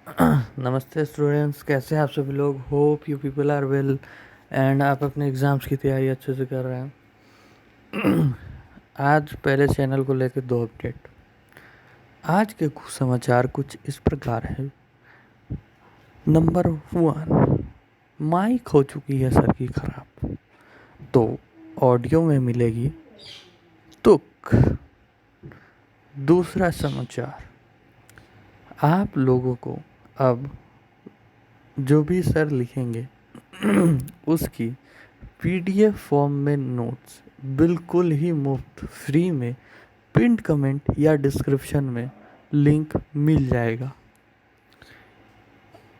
नमस्ते स्टूडेंट्स, कैसे हैं आप सभी लोग। Hope you people are well and आप अपने एग्ज़ाम्स की तैयारी अच्छे से कर रहे हैं। आज पहले चैनल को लेकर दो अपडेट। आज के कुछ समाचार कुछ इस प्रकार है। नंबर 1, माइक हो चुकी है सबकी खराब, तो ऑडियो में मिलेगी तुक। दूसरा समाचार, आप लोगों को अब जो भी सर लिखेंगे उसकी पीडीएफ फॉर्म में नोट्स बिल्कुल ही मुफ्त फ्री में पिंड कमेंट या डिस्क्रिप्शन में लिंक मिल जाएगा।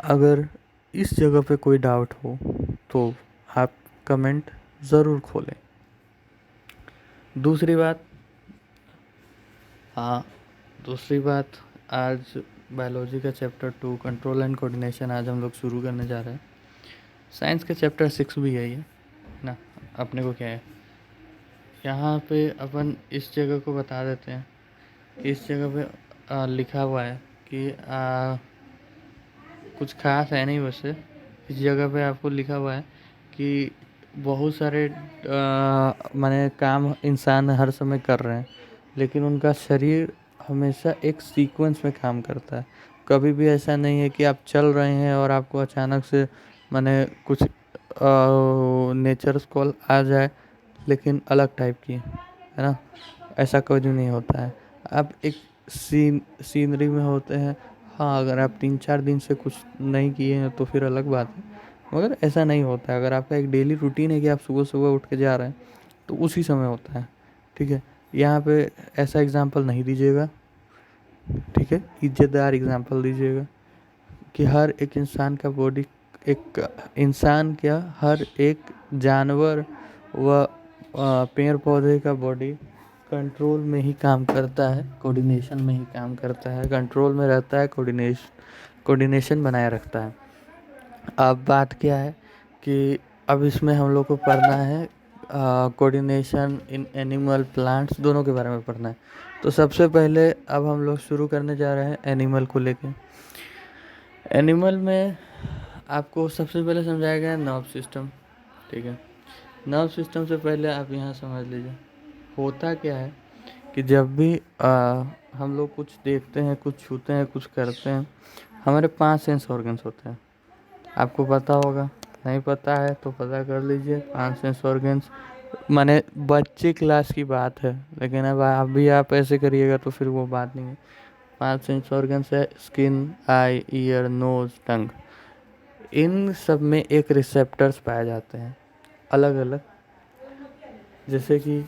अगर इस जगह पे कोई डाउट हो तो आप कमेंट ज़रूर खोलें। दूसरी बात, हाँ दूसरी बात, आज बायोलॉजी का चैप्टर 2 कंट्रोल एंड कोऑर्डिनेशन आज हम लोग शुरू करने जा रहे हैं। साइंस का चैप्टर 6 भी है ये ना। अपने को क्या है, यहाँ पे अपन इस जगह को बता देते हैं। इस जगह पे लिखा हुआ है कि कुछ खास है नहीं वैसे। इस जगह पे आपको लिखा हुआ है कि बहुत सारे माने काम इंसान हर समय कर रहे हैं, लेकिन उनका शरीर हमेशा एक सीक्वेंस में काम करता है। कभी भी ऐसा नहीं है कि आप चल रहे हैं और आपको अचानक से माने कुछ नेचर कॉल आ जाए लेकिन अलग टाइप की, है ना। ऐसा कभी नहीं होता है। आप एक सीनरी में होते हैं। हाँ, अगर आप 3-4 दिन से कुछ नहीं किए हैं तो फिर अलग बात है, मगर ऐसा नहीं होता है। अगर आपका एक डेली रूटीन है कि आप सुबह सुबह उठ के जा रहे हैं तो उसी समय होता है, ठीक है। यहाँ पे ऐसा एग्जाम्पल नहीं दीजिएगा, ठीक है। इज्जतदार एग्जाम्पल दीजिएगा कि हर एक इंसान का बॉडी, एक इंसान क्या, हर एक जानवर व पेड़ पौधे का बॉडी कंट्रोल में ही काम करता है, कोऑर्डिनेशन में ही काम करता है, कंट्रोल में रहता है, कोऑर्डिनेशन बनाए रखता है। अब बात क्या है कि अब इसमें हम लोग को पढ़ना है कोऑर्डिनेशन इन एनिमल प्लांट्स, दोनों के बारे में पढ़ना है। तो सबसे पहले अब हम लोग शुरू करने जा रहे हैं एनिमल को लेके। एनिमल में आपको सबसे पहले समझाया गया है नर्व सिस्टम, ठीक है। नर्व सिस्टम से पहले आप यहाँ समझ लीजिए होता क्या है कि जब भी हम लोग कुछ देखते हैं, कुछ छूते हैं, कुछ करते हैं, हमारे 5 सेंस ऑर्गन्स होते हैं। आपको पता होगा, नहीं पता है तो पता कर लीजिए। 5 सेंस ऑर्गन्स माने बच्चे क्लास की बात है, लेकिन अब अभी आप ऐसे करिएगा तो फिर वो बात नहीं है। 5 सेंस ऑर्गन्स है स्किन, आई, ईयर, नोज, टंग। इन सब में एक रिसेप्टर्स पाए जाते हैं अलग अलग। जैसे कि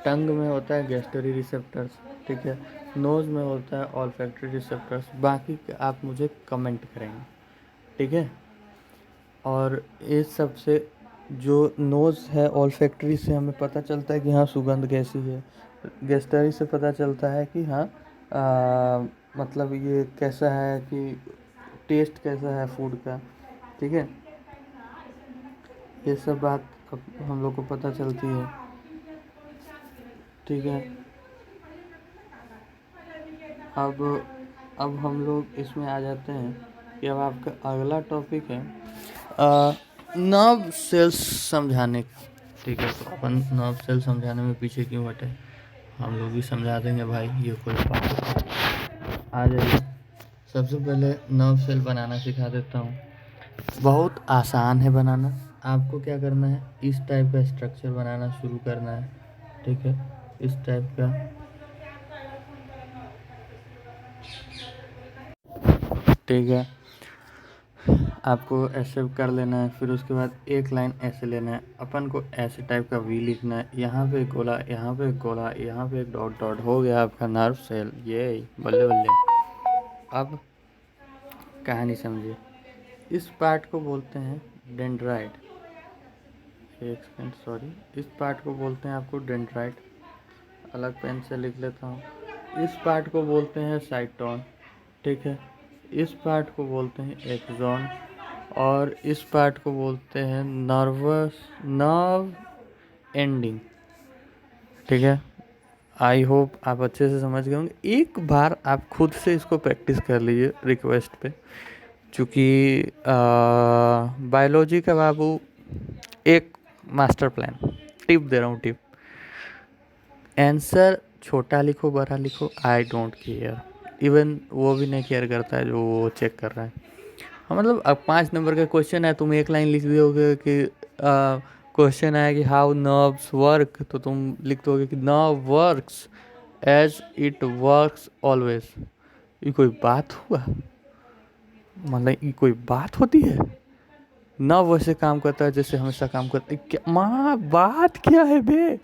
टंग में होता है गैस्टरी रिसेप्टर्स, ठीक है। नोज में होता है ऑल्फैक्टरी रिसेप्टर्स। बाकी आप मुझे कमेंट करेंगे, ठीक है। और इस सब से जो नोज़ है, ऑल्फैक्टरी से हमें पता चलता है कि हाँ सुगंध कैसी है। गैस्टरी से पता चलता है कि हाँ मतलब ये कैसा है, कि टेस्ट कैसा है फूड का, ठीक है। ये सब बात अब हम लोग को पता चलती है, ठीक है। अब अब हम लोग इसमें आ जाते हैं कि अब आपका अगला टॉपिक है नर्व सेल्स समझाने का, ठीक है। तो अपन नर्व सेल समझाने में पीछे क्यों हटे, हम लोग भी समझा देंगे भाई, ये कोई बात। आ जाइए, सबसे पहले नर्व सेल बनाना सिखा देता हूँ। बहुत आसान है बनाना। आपको क्या करना है, इस टाइप का स्ट्रक्चर बनाना शुरू करना है, ठीक है। इस टाइप का, ठीक है। आपको ऐसे कर लेना है। फिर उसके बाद एक लाइन ऐसे लेना है। अपन को ऐसे टाइप का वी लिखना है। यहाँ पे एक गोला, यहाँ पे एक गोला, यहाँ पे एक डॉट डॉट, हो गया आपका नर्व सेल। ये बल्ले बल्ले। अब कहानी समझिए। इस पार्ट को बोलते हैं डेंड्राइट। एक सेकंड, सॉरी। इस पार्ट को बोलते हैं आपको डेंड्राइट। अलग पेन से लिख लेता हूँ। इस पार्ट को बोलते हैं साइटोन, ठीक है। इस पार्ट को बोलते हैं एक्सॉन, और इस पार्ट को बोलते हैं नर्व एंडिंग, ठीक है। आई होप आप अच्छे से समझ गए होंगे। एक बार आप खुद से इसको प्रैक्टिस कर लीजिए रिक्वेस्ट पे, क्योंकि बायोलॉजी का बाबू एक मास्टर प्लान, टिप दे रहा हूँ टिप, आंसर छोटा लिखो बड़ा लिखो, आई डोंट केयर, इवन वो भी नहीं केयर करता है जो वो चेक कर रहा है। हाँ मतलब अब 5 नंबर का क्वेश्चन है, तुम एक लाइन लिख दोगे कि क्वेश्चन है कि हाउ नर्व्स वर्क, तो तुम लिख दोगे कि nerve works as it works always. ये कोई बात हुआ? मतलब ये कोई बात होती है? ना वैसे काम करता है जैसे हमेशा काम करता है, क्या माँ बात क्या है बे?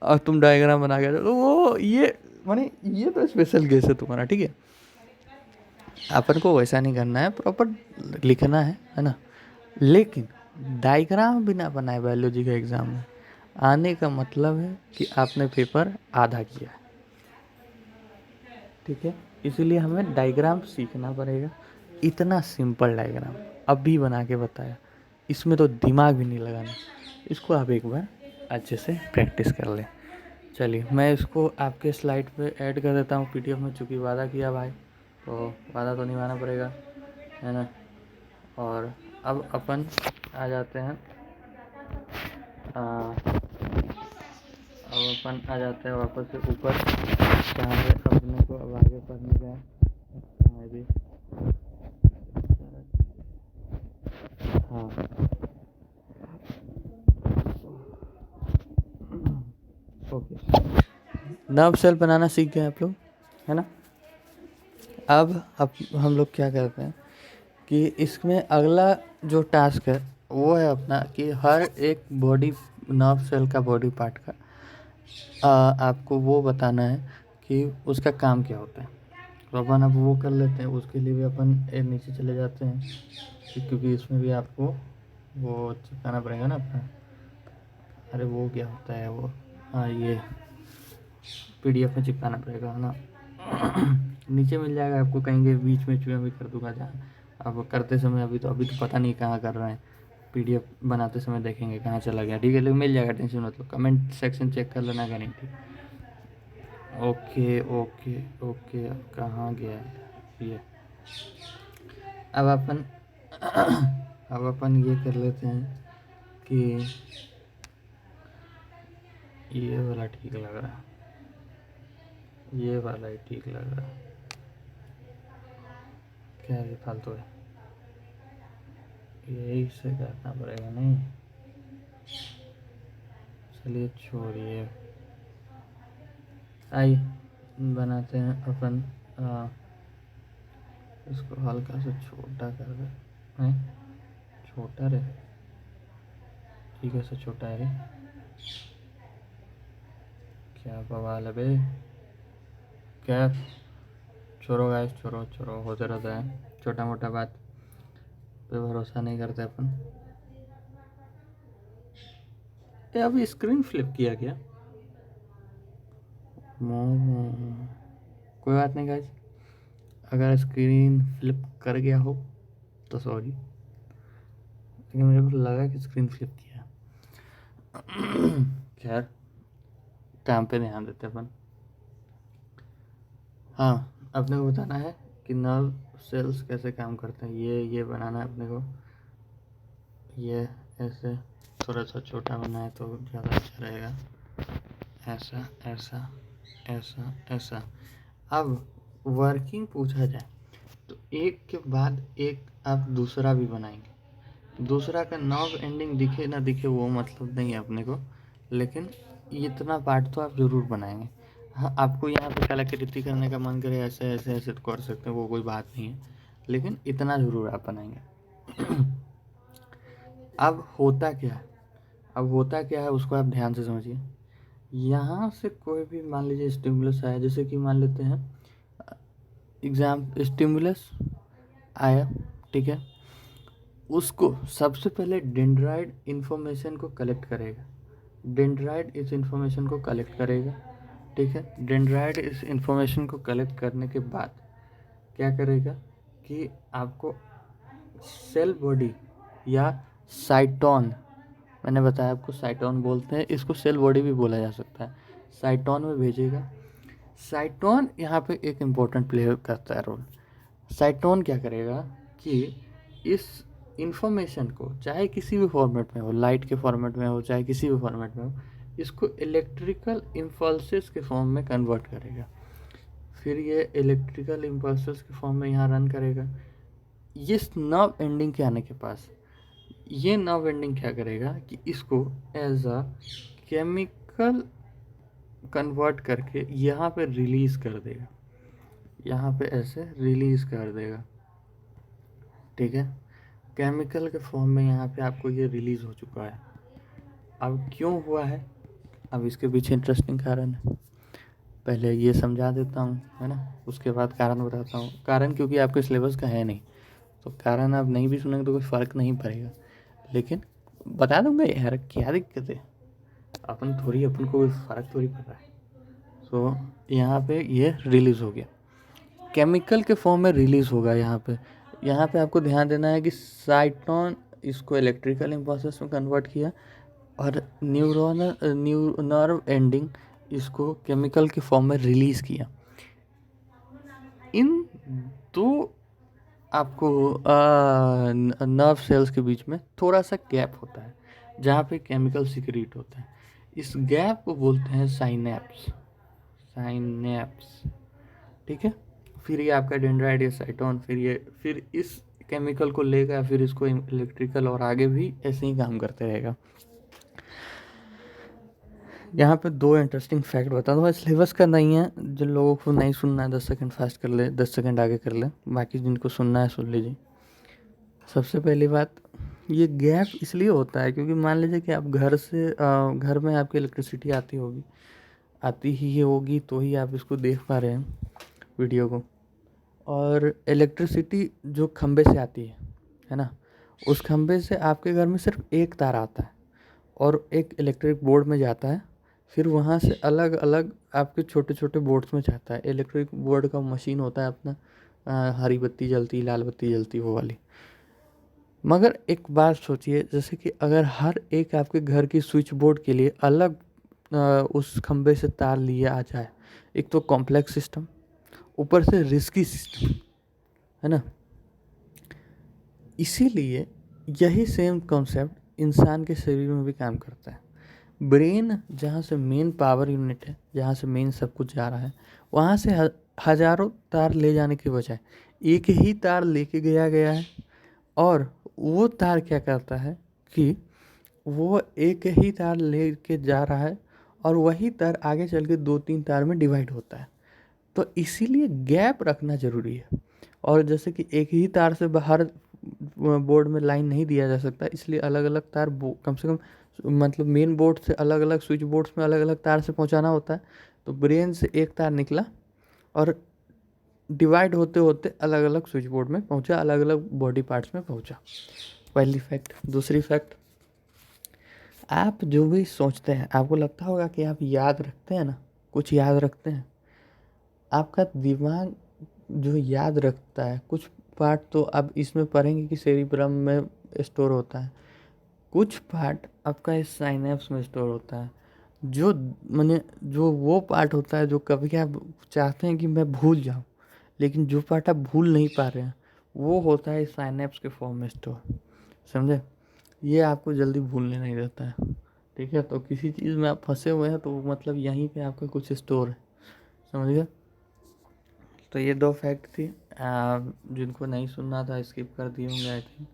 और तुम डायग्राम बना के तो वो ये माने ये तो स्पेशल केस है तुम्हारा, ठीक है। अपन को वैसा नहीं करना है, प्रॉपर लिखना है ना। लेकिन डायग्राम बिना बनाए बायोलॉजी का एग्जाम में आने का मतलब है कि आपने पेपर आधा किया है, ठीक है। इसीलिए हमें डायग्राम सीखना पड़ेगा। इतना सिंपल डायग्राम अभी बना के बताया, इसमें तो दिमाग भी नहीं लगाना। इसको आप एक बार अच्छे से प्रैक्टिस कर लें। चलिए मैं इसको आपके स्लाइड पे ऐड कर देता हूँ पीडीएफ में, चूँकि वादा किया भाई तो वादा तो निभाना पड़ेगा, है ना। और अब अपन आ जाते हैं अब अपन आ जाते हैं वापस से ऊपर, जहाँ पे अपने को अब आगे पढ़ने का है भी। हाँ ओके, नर्व सेल बनाना सीख गए आप लोग, है ना। अब हम लोग क्या करते हैं कि इसमें अगला जो टास्क है वो है अपना कि हर एक बॉडी नर्व सेल का बॉडी पार्ट का आपको वो बताना है कि उसका काम क्या होता है। तो अपन अब वो कर लेते हैं, उसके लिए भी अपन नीचे चले जाते हैं क्योंकि इसमें भी आपको वो चिपकाना पड़ेगा ना अपना। अरे वो क्या होता है वो, हाँ ये पीडीएफ में चिपकाना पड़ेगा, है ना। नीचे मिल जाएगा आपको, कहीं के बीच में चुया भी कर दूंगा जहाँ अब करते समय, अभी तो पता नहीं कहाँ कर रहे हैं, पीडीएफ बनाते समय देखेंगे कहाँ चला गया, ठीक है। लेकिन मिल जाएगा, टेंशन मतलब कमेंट सेक्शन चेक कर लेना गारंटी। ओके ओके ओके, अब कहाँ गया है ये। अब अपन अब अपन ये कर लेते हैं कि ये वाला ठीक लग रहा है, ये वाला ही ठीक लग रहा है, क्या ये फालतू है, यही से करना पड़ेगा नहीं। चलिए छोड़िए, आइए बनाते हैं अपन इसको हल्का सा छोटा कर दे हैं, छोटा रे, ठीक है, से छोटा है रे, क्या बवाल है बे, क्या छोड़ो गाइस, छोड़ो छोड़ो, होते रहता है छोटा मोटा बात पे भरोसा नहीं करते अपन। ये अभी स्क्रीन फ्लिप किया क्या? कोई बात नहीं गाइस, अगर स्क्रीन फ्लिप कर गया हो तो सॉरी, लेकिन मेरे को लगा कि स्क्रीन फ्लिप किया। खैर काम पे ध्यान देते अपन। हाँ अपने को बताना है कि नर्व सेल्स कैसे काम करते हैं, ये बनाना है अपने को। ये ऐसे थोड़ा सा छोटा बनाए तो ज़्यादा अच्छा रहेगा, ऐसा ऐसा ऐसा ऐसा। अब वर्किंग पूछा जाए तो एक के बाद एक आप दूसरा भी बनाएंगे। दूसरा का नॉब एंडिंग दिखे ना दिखे वो मतलब नहीं है अपने को, लेकिन इतना पार्ट तो आप ज़रूर बनाएंगे। हाँ आपको यहाँ पे कलाकृति करने का मन करे ऐसे ऐसे ऐसे तो कर सकते हैं, वो कोई बात नहीं है, लेकिन इतना ज़रूर आप बनाएंगे। अब होता क्या है, उसको आप ध्यान से समझिए। यहाँ से कोई भी मान लीजिए स्टिमुलस आया, जैसे कि मान लेते हैं एग्जाम स्टिमुलस आया, ठीक है। उसको सबसे पहले डेंड्राइड इन्फॉर्मेशन को कलेक्ट करेगा, डेंड्राइड इस इन्फॉर्मेशन को कलेक्ट करेगा, ठीक है। डेंड्राइड इस इन्फॉर्मेशन को कलेक्ट करने के बाद क्या करेगा कि आपको सेल बॉडी या साइटोन, मैंने बताया आपको साइटोन बोलते हैं, इसको सेल बॉडी भी बोला जा सकता है। साइटोन में भेजेगा। साइटोन यहाँ पे एक इम्पोर्टेंट प्ले करता है रोल। साइटोन क्या करेगा कि इस इंफॉर्मेशन को, चाहे किसी भी फॉर्मेट में हो, लाइट के फॉर्मेट में हो चाहे किसी भी फॉर्मेट में हो, इसको इलेक्ट्रिकल इम्पल्सेस के फॉर्म में कन्वर्ट करेगा। फिर ये इलेक्ट्रिकल इम्पल्सेस के फॉर्म में यहाँ रन करेगा। ये नर्व एंडिंग के आने के पास ये नर्व एंडिंग क्या करेगा कि इसको एज अ केमिकल कन्वर्ट करके यहाँ पे रिलीज कर देगा, यहाँ पे ऐसे रिलीज कर देगा। ठीक है, केमिकल के फॉर्म में यहाँ पे आपको ये रिलीज हो चुका है। अब क्यों हुआ है, अब इसके पीछे इंटरेस्टिंग कारण है, पहले ये समझा देता हूँ, है ना, उसके बाद कारण बताता हूँ। कारण क्योंकि आपके सिलेबस का है नहीं, तो कारण आप नहीं भी सुनेंगे तो कोई फ़र्क नहीं पड़ेगा, लेकिन बता दूंगा यार, क्या दिक्कत है, अपन को कोई फ़र्क थोड़ी पड़ रहा है। तो यहाँ पे ये रिलीज़ हो गया, केमिकल के फॉर्म में रिलीज़ होगा। यहाँ पे आपको ध्यान देना है कि साइटोन इसको इलेक्ट्रिकल इम्पल्सेस में कन्वर्ट किया और नर्व एंडिंग इसको केमिकल के फॉर्म में रिलीज़ किया। इन दो आपको नर्व सेल्स के बीच में थोड़ा सा गैप होता है जहाँ पे केमिकल सिक्रीट होता है। इस गैप को बोलते हैं साइनेप्स। ठीक है, फिर ये आपका डेंड्राइट या साइटोन फिर इस केमिकल को लेगा, फिर इसको इलेक्ट्रिकल और आगे भी ऐसे ही काम करते रहेगा। यहाँ पे दो इंटरेस्टिंग फैक्ट बता दूँ, सिलेबस का नहीं है, जिन लोगों को नहीं सुनना है 10 सेकंड फास्ट कर ले, 10 सेकंड आगे कर ले, बाकी जिनको सुनना है सुन लीजिए। सबसे पहली बात, ये गैप इसलिए होता है क्योंकि मान लीजिए कि आप घर में आपकी इलेक्ट्रिसिटी आती ही होगी तो ही आप इसको देख पा रहे हैं वीडियो को। और इलेक्ट्रिसिटी जो खंबे से आती है ना, उस खंबे से आपके घर में सिर्फ एक तार आता है और एक इलेक्ट्रिक बोर्ड में जाता है, फिर वहाँ से अलग अलग आपके छोटे छोटे बोर्ड्स में जाता है। इलेक्ट्रिक बोर्ड का मशीन होता है अपना, हरी बत्ती जलती, लाल बत्ती जलती, वो वाली। मगर एक बात सोचिए, जैसे कि अगर हर एक आपके घर की स्विच बोर्ड के लिए अलग उस खंबे से तार लिए आ जाए, एक तो कॉम्प्लेक्स सिस्टम, ऊपर से रिस्की सिस्टम, है ना। इसीलिए यही सेम कॉन्सेप्ट इंसान के शरीर में भी काम करता है। ब्रेन जहाँ से मेन पावर यूनिट है, जहाँ से मेन सब कुछ जा रहा है, वहाँ से हजारों तार ले जाने के बजाय एक ही तार लेके गया है। और वो तार क्या करता है कि वो एक ही तार लेके जा रहा है और वही तार आगे चल के 2-3 तार में डिवाइड होता है। तो इसीलिए गैप रखना ज़रूरी है। और जैसे कि एक ही तार से बाहर बोर्ड में लाइन नहीं दिया जा सकता, इसलिए अलग अलग तार कम से कम, मतलब मेन बोर्ड से अलग अलग स्विच बोर्ड्स में अलग अलग तार से पहुंचाना होता है। तो ब्रेन से एक तार निकला और डिवाइड होते होते अलग अलग स्विच बोर्ड में पहुंचा, अलग अलग बॉडी पार्ट्स में पहुंचा। पहली फैक्ट। दूसरी फैक्ट, आप जो भी सोचते हैं, आपको लगता होगा कि आप याद रखते हैं ना, कुछ याद रखते हैं। आपका दिमाग जो याद रखता है, कुछ पार्ट तो आप इसमें पढ़ेंगे कि सेरिब्रम में स्टोर होता है, कुछ पार्ट आपका इस साइनेप्स में स्टोर होता है। जो वो पार्ट होता है जो कभी आप चाहते हैं कि मैं भूल जाऊं, लेकिन जो पार्ट आप भूल नहीं पा रहे हैं, वो होता है इस साइनेप्स के फॉर्म में स्टोर। समझे, ये आपको जल्दी भूलने नहीं देता है। ठीक है, तो किसी चीज़ में आप फंसे हुए हैं तो मतलब यहीं पे आपका कुछ स्टोर है, समझ गए। तो ये दो फैक्ट थी, जिनको नहीं सुनना था स्किप कर दिए होंगे I think.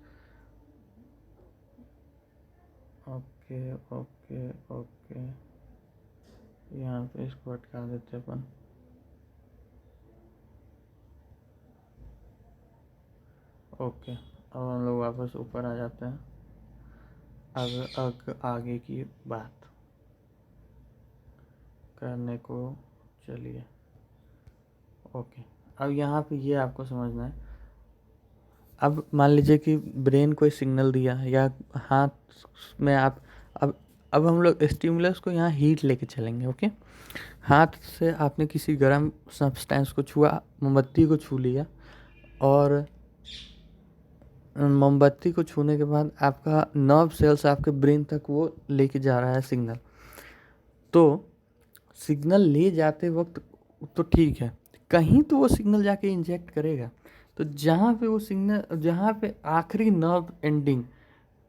Okay okay okay, यहाँ पे इसको अटका देते अपन। ओके, अब हम लोग वापस ऊपर आ जाते हैं। आगे की बात करने को चलिए। ओके, अब यहाँ पे ये आपको समझना है। अब मान लीजिए कि ब्रेन कोई सिग्नल दिया, या हाथ में आप, अब हम लोग स्टिमुलस को यहाँ हीट लेके चलेंगे। ओके, हाथ से आपने किसी गर्म सब्सटेंस को छुआ, मोमबत्ती को छू लिया, और मोमबत्ती को छूने के बाद आपका नर्व सेल्स आपके ब्रेन तक वो लेके जा रहा है सिग्नल। तो सिग्नल ले जाते वक्त तो ठीक है, कहीं तो वो सिग्नल जाके इंजेक्ट करेगा। तो जहाँ पे वो सिग्नल, जहाँ पे आखिरी नर्व एंडिंग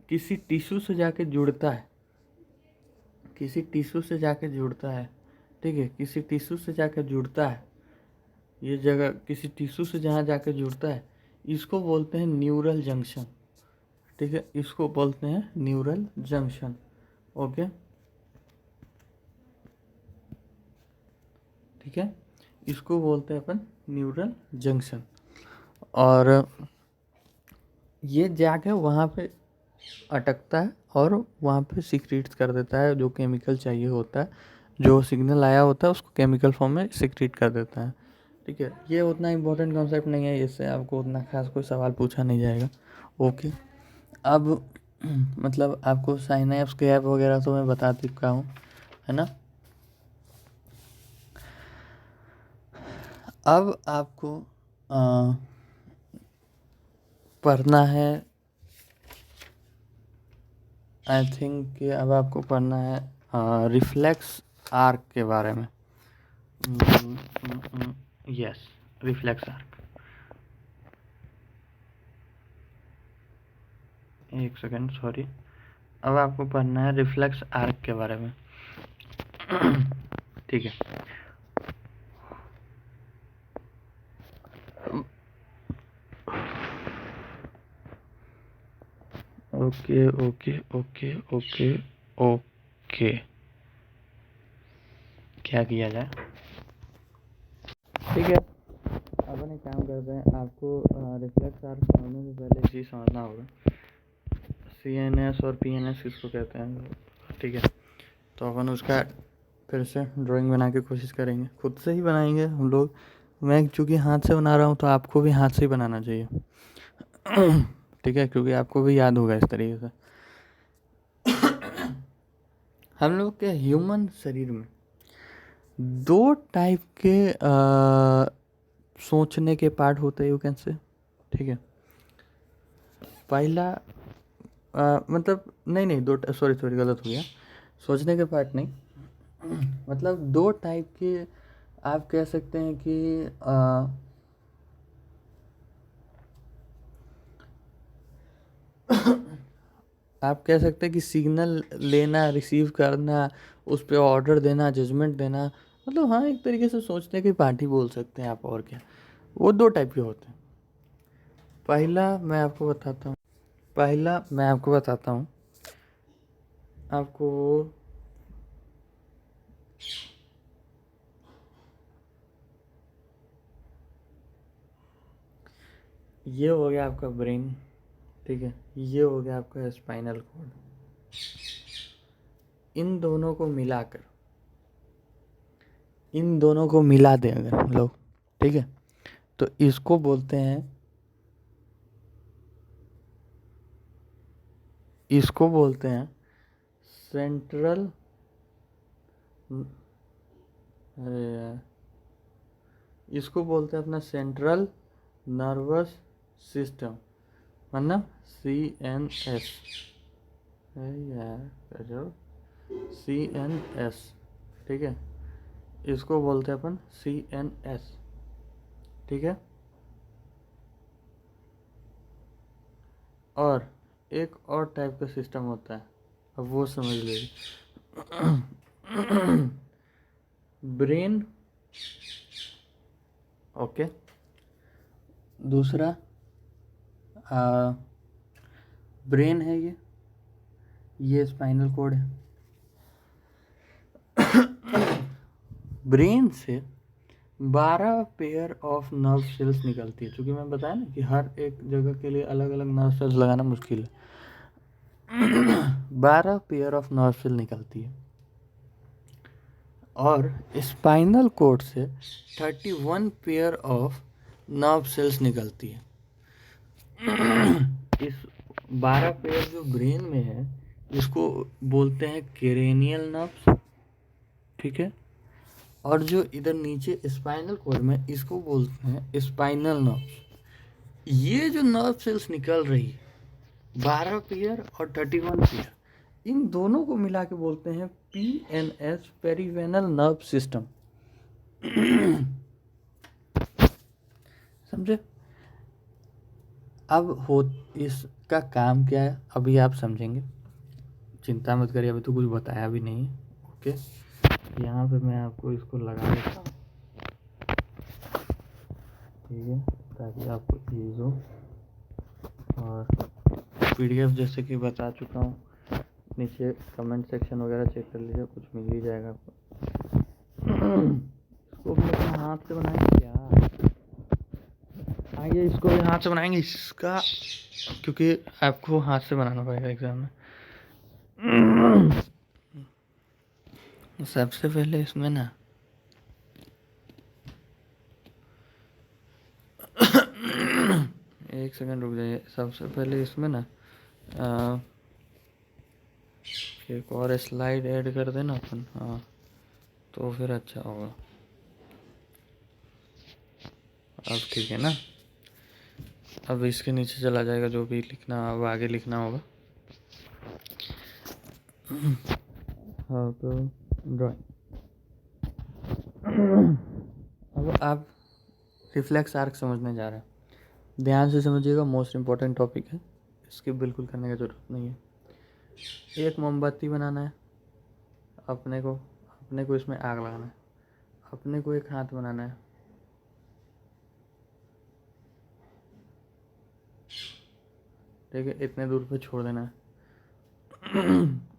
किसी टिश्यू से जाके जुड़ता है, किसी टिश्यू से जाके जुड़ता है, ठीक है, किसी टिश्यू से जाके जुड़ता है, ये जगह किसी टिश्यू से जहाँ जाके जुड़ता है, इसको बोलते हैं न्यूरल जंक्शन। ठीक है, इसको बोलते हैं न्यूरल जंक्शन। ओके, ठीक है, इसको बोलते हैं अपन न्यूरल जंक्शन। और ये जाके वहाँ पे अटकता है और वहाँ पे सिक्रीट कर देता है जो केमिकल चाहिए होता है, जो सिग्नल आया होता है उसको केमिकल फॉर्म में सिक्रीट कर देता है। ठीक है, ये उतना इम्पोर्टेंट कॉन्सेप्ट नहीं है, इससे आपको उतना खास कोई सवाल पूछा नहीं जाएगा। ओके, अब मतलब आपको साइनैप्स गैप वगैरह तो मैं बता चुका हूँ, है ना। अब आपको पढ़ना है, आई थिंक कि अब आपको पढ़ना है रिफ्लेक्स आर्क के बारे में। Yes, reflex arc. एक सेकेंड, सॉरी। अब आपको पढ़ना है रिफ्लेक्स आर्क के बारे में। ठीक है, okay okay okay okay okay, क्या किया जाए। ठीक है, अपन एक काम करते हैं, आपको रिफ्लेक्स आर्क समझने से पहले चीज़ समझना होगा, CNS और PNS किसको कहते हैं। ठीक है, तो अपन उसका फिर से ड्राइंग बना के कोशिश करेंगे, खुद से ही बनाएंगे हम लोग। मैं चूँकि हाथ से बना रहा हूँ तो आपको भी हाथ से ही बनाना चाहिए। ठीक है, क्योंकि आपको भी याद होगा इस तरीके से। हम लोग के ह्यूमन शरीर में 2 टाइप के सोचने के पार्ट होते हैं, यू कैन से। ठीक है, पहला मतलब नहीं, 2, सॉरी गलत हो गया, सोचने के पार्ट नहीं, मतलब 2 टाइप के आप कह सकते हैं कि आप कह सकते हैं कि सिग्नल लेना, रिसीव करना, उस पर ऑर्डर देना, जजमेंट देना, मतलब हाँ, एक तरीके से सोचने की पार्टी बोल सकते हैं आप, और क्या। वो 2 टाइप के होते हैं। पहला मैं आपको बताता हूँ आपको। ये हो गया आपका ब्रेन, ठीक है, ये हो गया आपका स्पाइनल कॉर्ड। इन दोनों को मिला दें अगर हम लोग, ठीक है, तो इसको बोलते हैं सेंट्रल, अरे यार, इसको बोलते हैं अपना सेंट्रल नर्वस सिस्टम, मतलब CNS है यार, CNS। ठीक है, इसको बोलते हैं अपन CNS। ठीक है, और एक और टाइप का सिस्टम होता है, अब वो समझ लीजिए। ब्रेन, ओके, दूसरा ब्रेन है, ये स्पाइनल कॉर्ड है। ब्रेन से 12 पेयर ऑफ नर्व सेल्स निकलती है, क्योंकि मैं बताया ना कि हर एक जगह के लिए अलग अलग नर्व सेल्स लगाना मुश्किल है। 12 पेयर ऑफ नर्व सेल निकलती है, और स्पाइनल कॉर्ड से 31 पेयर ऑफ नर्व सेल्स निकलती है। इस 12 पेयर जो ब्रेन में है, इसको बोलते हैं क्रेनियल नर्व्स। ठीक है, और जो इधर नीचे स्पाइनल कॉर्ड में, इसको बोलते हैं स्पाइनल नर्व्स। ये जो नर्व सेल्स निकल रही है, 12 पेयर और 31 पेयर, इन दोनों को मिला के बोलते हैं PNS, पेरिवेनल नर्व सिस्टम। समझे? अब हो इसका काम क्या है अभी आप समझेंगे, चिंता मत करिए, अभी तो कुछ बताया भी नहीं है। ओके, यहाँ पे मैं आपको इसको लगा देता हूँ, ठीक है, ताकि आपको ईज हो। और PDF जैसे कि बता चुका हूँ, नीचे कमेंट सेक्शन वगैरह चेक कर लीजिए, कुछ मिल ही जाएगा आपको। इसको भी अपने हाथ से बनाएंगे क्या? आइए इसको भी हाथ से बनाएंगे इसका, क्योंकि आपको हाथ से बनाना पड़ेगा एग्जाम में। सबसे पहले इसमें ना एक सेकंड रुक जाइए। सबसे पहले इसमें ना एक और स्लाइड ऐड कर देना अपन, हाँ तो फिर अच्छा होगा। अब ठीक है ना, अब इसके नीचे चला जाएगा जो भी लिखना, अब आगे लिखना होगा। हाँ तो ड्राइंग। अब आप रिफ्लेक्स आर्क समझने जा रहे हैं, ध्यान से समझिएगा, मोस्ट इम्पॉर्टेंट टॉपिक है, इसकी बिल्कुल करने की ज़रूरत नहीं है। एक मोमबत्ती बनाना है अपने को इसमें आग लगाना है, अपने को एक हाथ बनाना है, ठीक है, इतने दूर पे छोड़ देना है।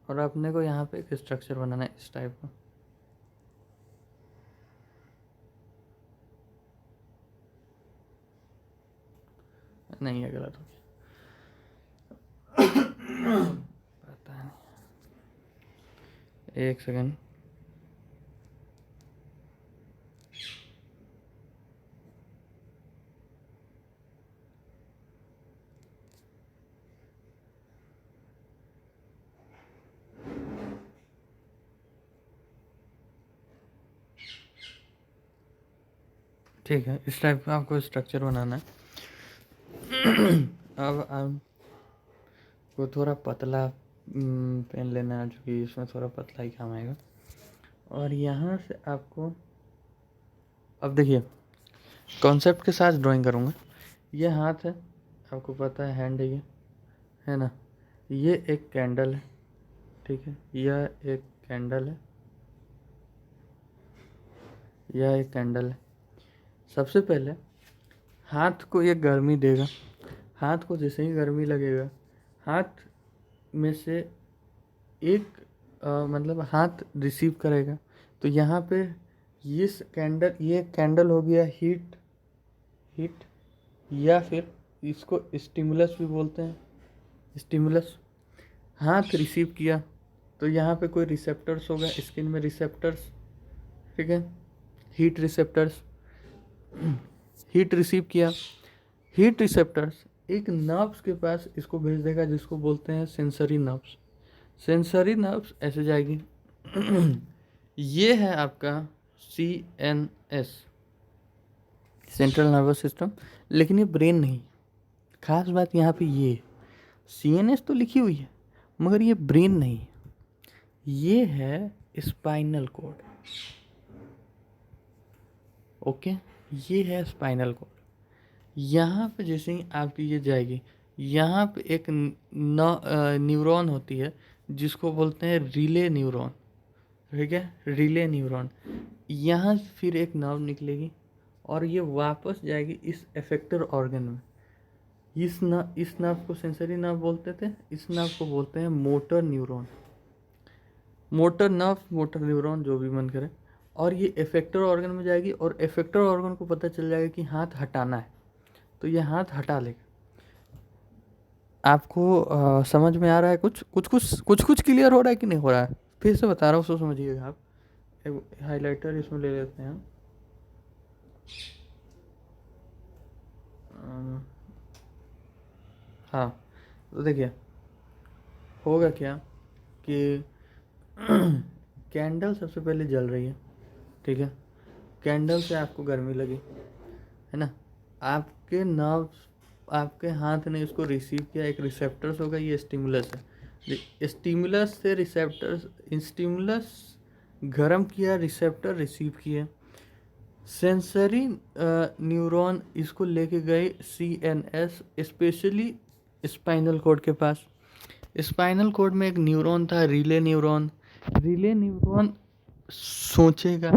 और अपने को यहाँ पे एक स्ट्रक्चर बनाना है इस टाइप का, नहीं है, गलत हो गया, पता नहीं, एक सेकंड। ठीक है, इस टाइप का आपको स्ट्रक्चर बनाना है। अब आपको थोड़ा पतला पेन लेना है, जो कि इसमें थोड़ा पतला ही काम आएगा। और यहाँ से आपको, अब देखिए कॉन्सेप्ट के साथ ड्राइंग करूँगा। ये हाथ है, आपको पता है हैंड है ना, ये एक कैंडल है, ठीक है, यह एक कैंडल है, यह एक कैंडल है। सबसे पहले हाथ को ये गर्मी देगा, हाथ को जैसे ही गर्मी लगेगा, हाथ में से एक मतलब हाथ रिसीव करेगा, तो यहाँ पे ये कैंडल हो गया हीट, या फिर इसको स्टिमुलस भी बोलते हैं, स्टिमुलस। हाथ रिसीव किया तो यहाँ पे कोई रिसेप्टर्स होगा, स्किन में रिसेप्टर्स, ठीक है, हीट रिसेप्टर्स, हीट रिसीव किया, हीट रिसेप्टर्स एक नर्व्स के पास इसको भेज देगा, जिसको बोलते हैं सेंसरी नर्व्स। सेंसरी नर्व्स ऐसे जाएगी। ये है आपका CNS, सेंट्रल नर्वस सिस्टम, लेकिन ये ब्रेन नहीं। खास बात यहाँ पे ये CNS तो लिखी हुई है, मगर ये ब्रेन नहीं, ये है स्पाइनल कॉर्ड। ओके, ये है स्पाइनल कॉर्ड। यहाँ पे जैसे ही आपकी ये जाएगी, यहाँ पे एक न्यूरॉन होती है, जिसको बोलते हैं रिले न्यूरॉन, ठीक है, रिले न्यूरॉन। यहाँ फिर एक नर्व निकलेगी और ये वापस जाएगी इस एफेक्टर ऑर्गन में। इस नर्व को सेंसरी नर्व बोलते थे, इस नर्व को बोलते हैं motor neuron, motor nerve, motor neuron, जो भी मन करे। और ये इफेक्टर ऑर्गन में जाएगी, और इफेक्टर ऑर्गन को पता चल जाएगा कि हाथ हटाना है, तो ये हाथ हटा लेगा। आपको समझ में आ रहा है? कुछ क्लियर हो रहा है कि नहीं हो रहा है? फिर से बता रहा हूँ, उसको समझिएगा आप। एक हाइलाइटर इसमें ले लेते हैं। हाँ, तो देखिए होगा क्या कि कैंडल सबसे पहले जल रही है, ठीक है, कैंडल से आपको गर्मी लगी, है ना, आपके नर्व्स, आपके हाथ ने इसको रिसीव किया, एक रिसेप्टर्स होगा, ये स्टिमुलस है, स्टिमुलस से रिसेप्टर्स, स्टिमुलस गर्म किया, रिसेप्टर रिसीव किए, सेंसरी न्यूरॉन इसको लेके गए CNS, स्पेशली स्पाइनल कॉर्ड के पास। स्पाइनल कॉर्ड में एक न्यूरॉन था, रिले न्यूरॉन। रिले न्यूरॉन सोचेगा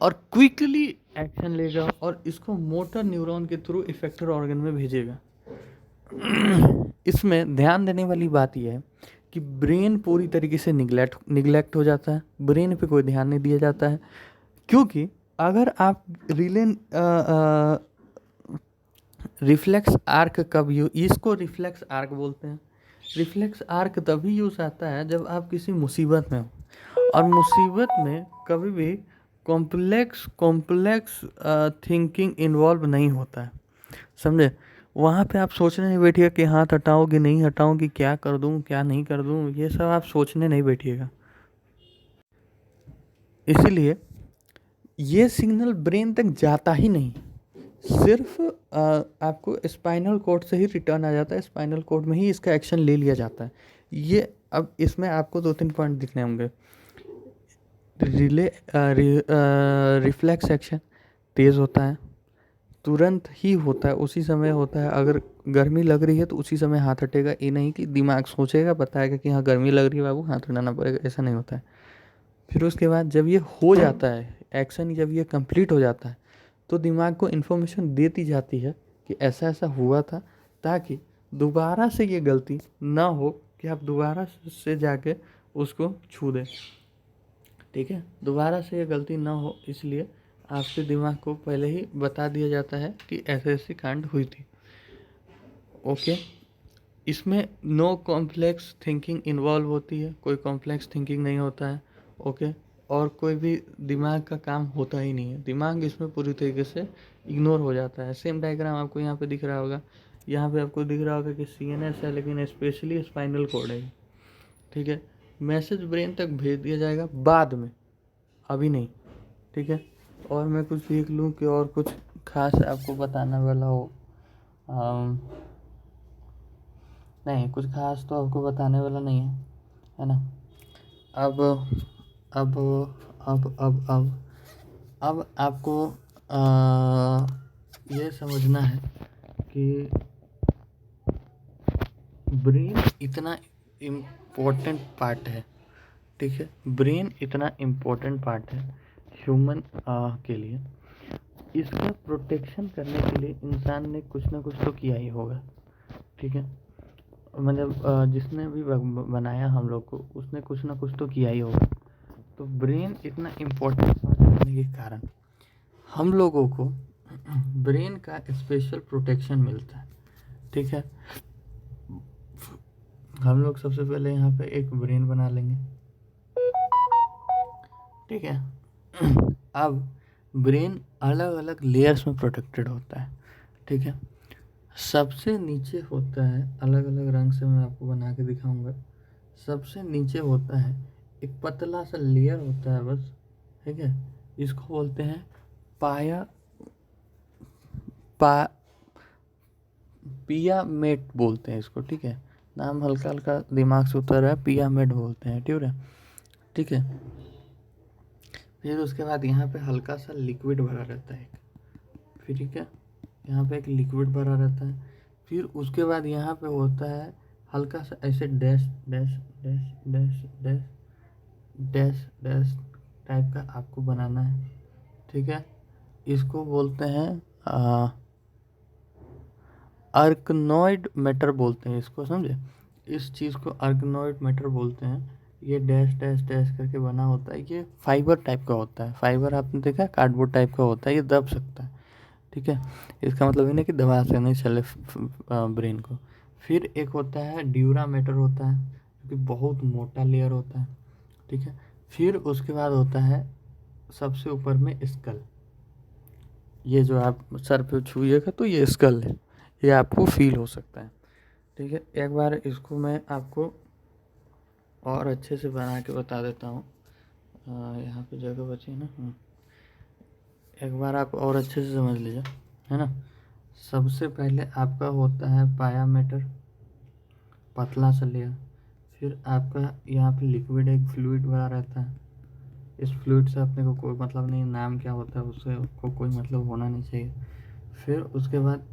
और क्विकली एक्शन लेगा और इसको मोटर न्यूरॉन के थ्रू इफेक्टर ऑर्गन में भेजेगा। इसमें ध्यान देने वाली बात यह है कि ब्रेन पूरी तरीके से निगलेक्ट हो जाता है, ब्रेन पे कोई ध्यान नहीं दिया जाता है, क्योंकि अगर आप रिफ्लेक्स आर्क कब इसको रिफ्लेक्स आर्क बोलते हैं। रिफ्लेक्स आर्क तभी यूज आता है जब आप किसी मुसीबत में हो, और मुसीबत में कभी भी कॉम्प्लेक्स थिंकिंग इन्वॉल्व नहीं होता है, समझे। वहाँ पे आप सोचने नहीं बैठिएगा कि हाथ हटाऊँ कि नहीं हटाऊँ, कि क्या कर दूँ क्या नहीं कर दूँ, ये सब आप सोचने नहीं बैठिएगा। इसीलिए ये सिग्नल ब्रेन तक जाता ही नहीं, सिर्फ आपको स्पाइनल कॉर्ड से ही रिटर्न आ जाता है, स्पाइनल कॉर्ड में ही इसका एक्शन ले लिया जाता है। ये अब इसमें आपको 2-3 पॉइंट दिखने होंगे। रिफ्लेक्स एक्शन तेज़ होता है, तुरंत ही होता है, उसी समय होता है। अगर गर्मी लग रही है तो उसी समय हाथ हटेगा, ये नहीं कि दिमाग सोचेगा बताएगा कि हाँ गर्मी लग रही है बाबू हाथ हटाना पड़ेगा, ऐसा नहीं होता है। फिर उसके बाद जब ये हो जाता है एक्शन, जब ये कंप्लीट हो जाता है तो दिमाग को इन्फॉर्मेशन देती जाती है कि ऐसा ऐसा हुआ था, ताकि दोबारा से ये गलती ना हो कि आप दोबारा से जाके उसको छू दें। ठीक है, दोबारा से ये गलती ना हो, इसलिए आपके दिमाग को पहले ही बता दिया जाता है कि ऐसे ऐसी कांड हुई थी। ओके, इसमें नो कॉम्प्लेक्स थिंकिंग इन्वॉल्व होती है, कोई कॉम्प्लेक्स थिंकिंग नहीं होता है। ओके, और कोई भी दिमाग का काम होता ही नहीं है, दिमाग इसमें पूरी तरीके से इग्नोर हो जाता है। सेम डायग्राम आपको यहाँ पे दिख रहा होगा, यहाँ पे आपको दिख रहा होगा कि CNS है, लेकिन स्पेशली स्पाइनल कॉर्ड है। ठीक है, मैसेज ब्रेन तक भेज दिया जाएगा बाद में, अभी नहीं। ठीक है, और मैं कुछ देख लूँ कि और कुछ खास आपको बताने वाला हो। नहीं, कुछ खास तो आपको बताने वाला नहीं है ना। अब अब अब अब अब अब आपको ये समझना है कि ब्रेन इतना इम्पोर्टेंट पार्ट है। ठीक है, ब्रेन इतना इम्पोर्टेंट पार्ट है ह्यूमन के लिए। इसका प्रोटेक्शन करने के लिए इंसान ने कुछ ना कुछ तो किया ही होगा। ठीक है, मतलब जिसने भी बनाया हम लोग को, उसने कुछ ना कुछ तो किया ही होगा। तो ब्रेन इतना इम्पोर्टेंट पार्ट होने के कारण हम लोगों को ब्रेन का स्पेशल प्रोटेक्शन मिलता है। ठीक है, हम लोग सबसे पहले यहाँ पे एक ब्रेन बना लेंगे। ठीक है, अब ब्रेन अलग अलग लेयर्स में प्रोटेक्टेड होता है। ठीक है, सबसे नीचे होता है, अलग अलग रंग से मैं आपको बना के दिखाऊंगा। सबसे नीचे होता है एक पतला सा लेयर होता है बस। ठीक है, इसको बोलते हैं पाया पा पियामेट बोलते हैं इसको। ठीक है, नाम हल्का हल्का दिमाग से उतर रहा है, पियामेट बोलते हैं। ठीक है, ठीक है। फिर उसके बाद यहाँ पे हल्का सा लिक्विड भरा रहता है फिर ठीक है, यहाँ पे एक लिक्विड भरा रहता है। फिर उसके बाद यहाँ पे होता है हल्का सा ऐसे dash dash dash dash dash dash dash type का आपको बनाना है। ठीक है, इसको बोलते हैं आर्कनॉइड मैटर बोलते हैं इसको, समझे। इस चीज़ को आर्कनॉइड मैटर बोलते हैं। ये डैश डैश डैश करके बना होता है, ये फाइबर टाइप का होता है। फाइबर आपने देखा, कार्डबोर्ड टाइप का होता है, ये दब सकता है। ठीक है, इसका मतलब ये नहीं कि दबा से नहीं चले ब्रेन को। फिर एक होता है ड्यूरा मैटर होता है, जो कि बहुत मोटा लेयर होता है। ठीक है, फिर उसके बाद होता है सबसे ऊपर में स्कल। ये जो आप सर पे छूइएगा तो ये स्कल है, ये आपको फील हो सकता है। ठीक है, एक बार इसको मैं आपको और अच्छे से बना के बता देता हूँ। यहाँ पे जगह बची है ना। एक बार आप और अच्छे से समझ लीजिए, है ना। सबसे पहले आपका होता है पाया मैटर, पतला सा लेयर। फिर आपका यहाँ पे लिक्विड एक फ्लूइड भरा रहता है। इस फ्लूइड से अपने को कोई मतलब नहीं, नाम क्या होता है उससे को कोई मतलब होना नहीं चाहिए। फिर उसके बाद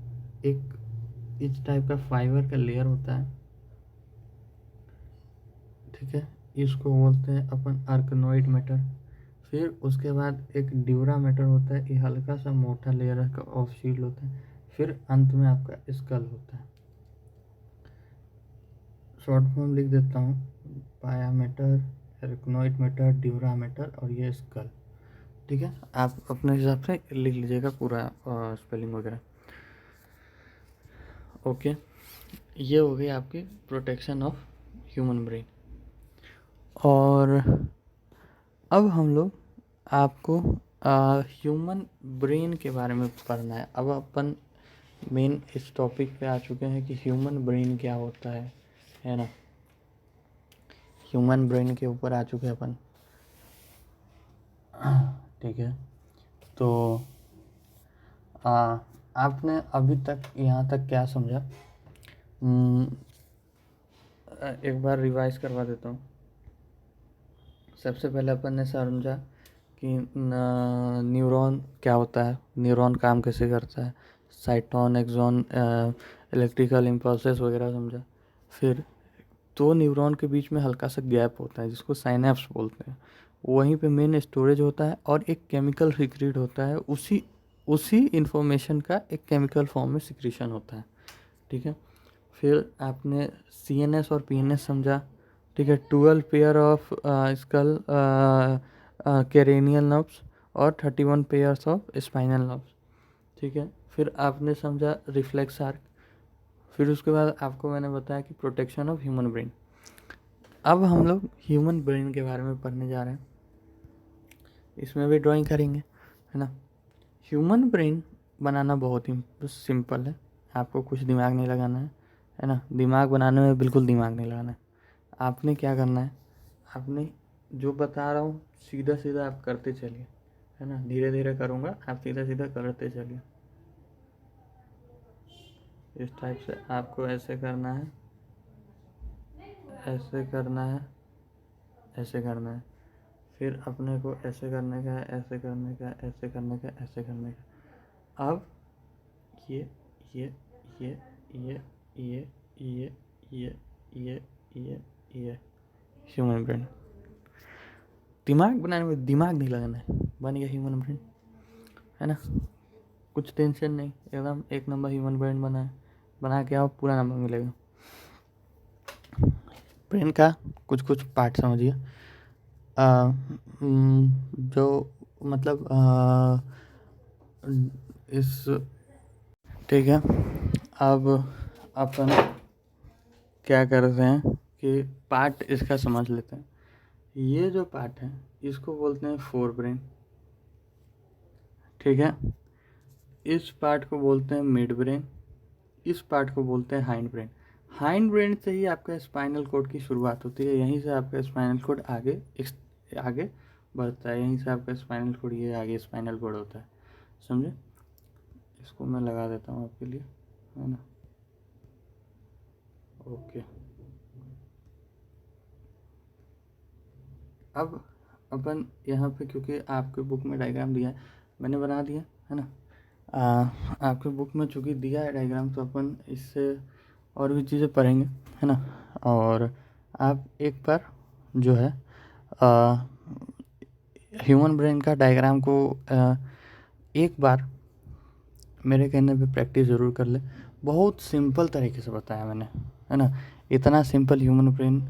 एक इस टाइप का फाइबर का लेयर होता है, ठीक है, इसको बोलते हैं अपन आर्कनोइड मैटर। फिर उसके बाद एक ड्यूरा मैटर होता है, ये हल्का सा मोटा लेयर का ऑफ शील्ड होता है। फिर अंत में आपका स्कल होता है। शॉर्ट फॉर्म लिख देता हूँ, पाया matter, arachnoid matter, dura mater और ये स्कल। ठीक है, आप अपने हिसाब से लिख लीजिएगा पूरा स्पेलिंग वगैरह। ओके, ये हो गई आपकी प्रोटेक्शन ऑफ ह्यूमन ब्रेन। और अब हम लोग आपको ह्यूमन ब्रेन के बारे में पढ़ना है। अब अपन मेन इस टॉपिक पे आ चुके हैं कि ह्यूमन ब्रेन क्या होता है ना। ह्यूमन ब्रेन के ऊपर आ चुके हैं अपन, ठीक है। तो आपने अभी तक यहाँ तक क्या समझा, एक बार रिवाइज करवा देता हूँ। सबसे पहले अपन ने समझा कि न्यूरॉन क्या होता है, न्यूरॉन काम कैसे करता है, साइटोन, एक्सॉन, इलेक्ट्रिकल इम्पल्सेस वगैरह समझा। फिर दो न्यूरॉन के बीच में हल्का सा गैप होता है जिसको साइनेप्स बोलते हैं, वहीं पे मेन स्टोरेज होता है और एक केमिकल सीक्रेट होता है, उसी इंफॉर्मेशन का एक केमिकल फॉर्म में सिक्रीशन होता है, ठीक है। फिर आपने CNS और PNS समझा, ठीक है। 12 pair of skull cranial nerves और 31 पेयर्स ऑफ स्पाइनल नर्व्स, ठीक है। फिर आपने समझा रिफ्लेक्स आर्क। फिर उसके बाद आपको मैंने बताया कि प्रोटेक्शन ऑफ ह्यूमन ब्रेन। अब हम लोग ह्यूमन ब्रेन के बारे में पढ़ने जा रहे हैं, इसमें भी ड्राइंग करेंगे, है ना। ह्यूमन ब्रेन बनाना बहुत ही सिंपल है, आपको कुछ दिमाग नहीं लगाना है ना। दिमाग बनाने में बिल्कुल दिमाग नहीं लगाना है। आपने क्या करना है, आपने जो बता रहा हूँ सीधा सीधा आप करते चलिए, है ना। धीरे धीरे करूँगा, आप सीधा सीधा करते चलिए। इस टाइप से आपको ऐसे करना है, ऐसे करना है, ऐसे करना है। फिर अपने को ऐसे करने का है, ऐसे करने का, ऐसे करने का, ऐसे करने का। अब ये ये ये ये ये ये ये ये ये ह्यूमन ब्रेन। दिमाग बनाने में दिमाग नहीं लगाना है, बन गया ह्यूमन ब्रेन, है ना। कुछ टेंशन नहीं, एकदम एक नंबर ह्यूमन ब्रेन बना है। बना के आओ, पूरा नंबर मिलेगा। ब्रेन का कुछ कुछ पार्ट समझिए। जो मतलब इस, ठीक है। अब अपन क्या करते हैं कि पार्ट इसका समझ लेते हैं। ये जो पार्ट है इसको बोलते हैं फोर ब्रेन, ठीक है। इस पार्ट को बोलते हैं मिड ब्रेन, इस पार्ट को बोलते हैं हाइंड ब्रेन। हाइंड ब्रेन से ही आपका स्पाइनल कोड की शुरुआत होती है, यहीं से आपका स्पाइनल कोड आगे बढ़ता है, यहीं से आपका स्पाइनल कोड ये आगे स्पाइनल कोड होता है, समझे। इसको मैं लगा देता हूँ आपके लिए, है ना। ओके, अब अपन यहाँ पे, क्योंकि आपके बुक में डायग्राम दिया है, मैंने बना दिया, है ना। आपके बुक में चूँकि दिया है डायग्राम, तो अपन इससे और भी चीज़ें पढ़ेंगे, है ना। और आप एक बार जो है ह्यूमन ब्रेन का डायग्राम को एक बार मेरे कहने पे प्रैक्टिस ज़रूर कर ले। बहुत सिंपल तरीके से बताया मैंने, है ना। इतना सिंपल ह्यूमन ब्रेन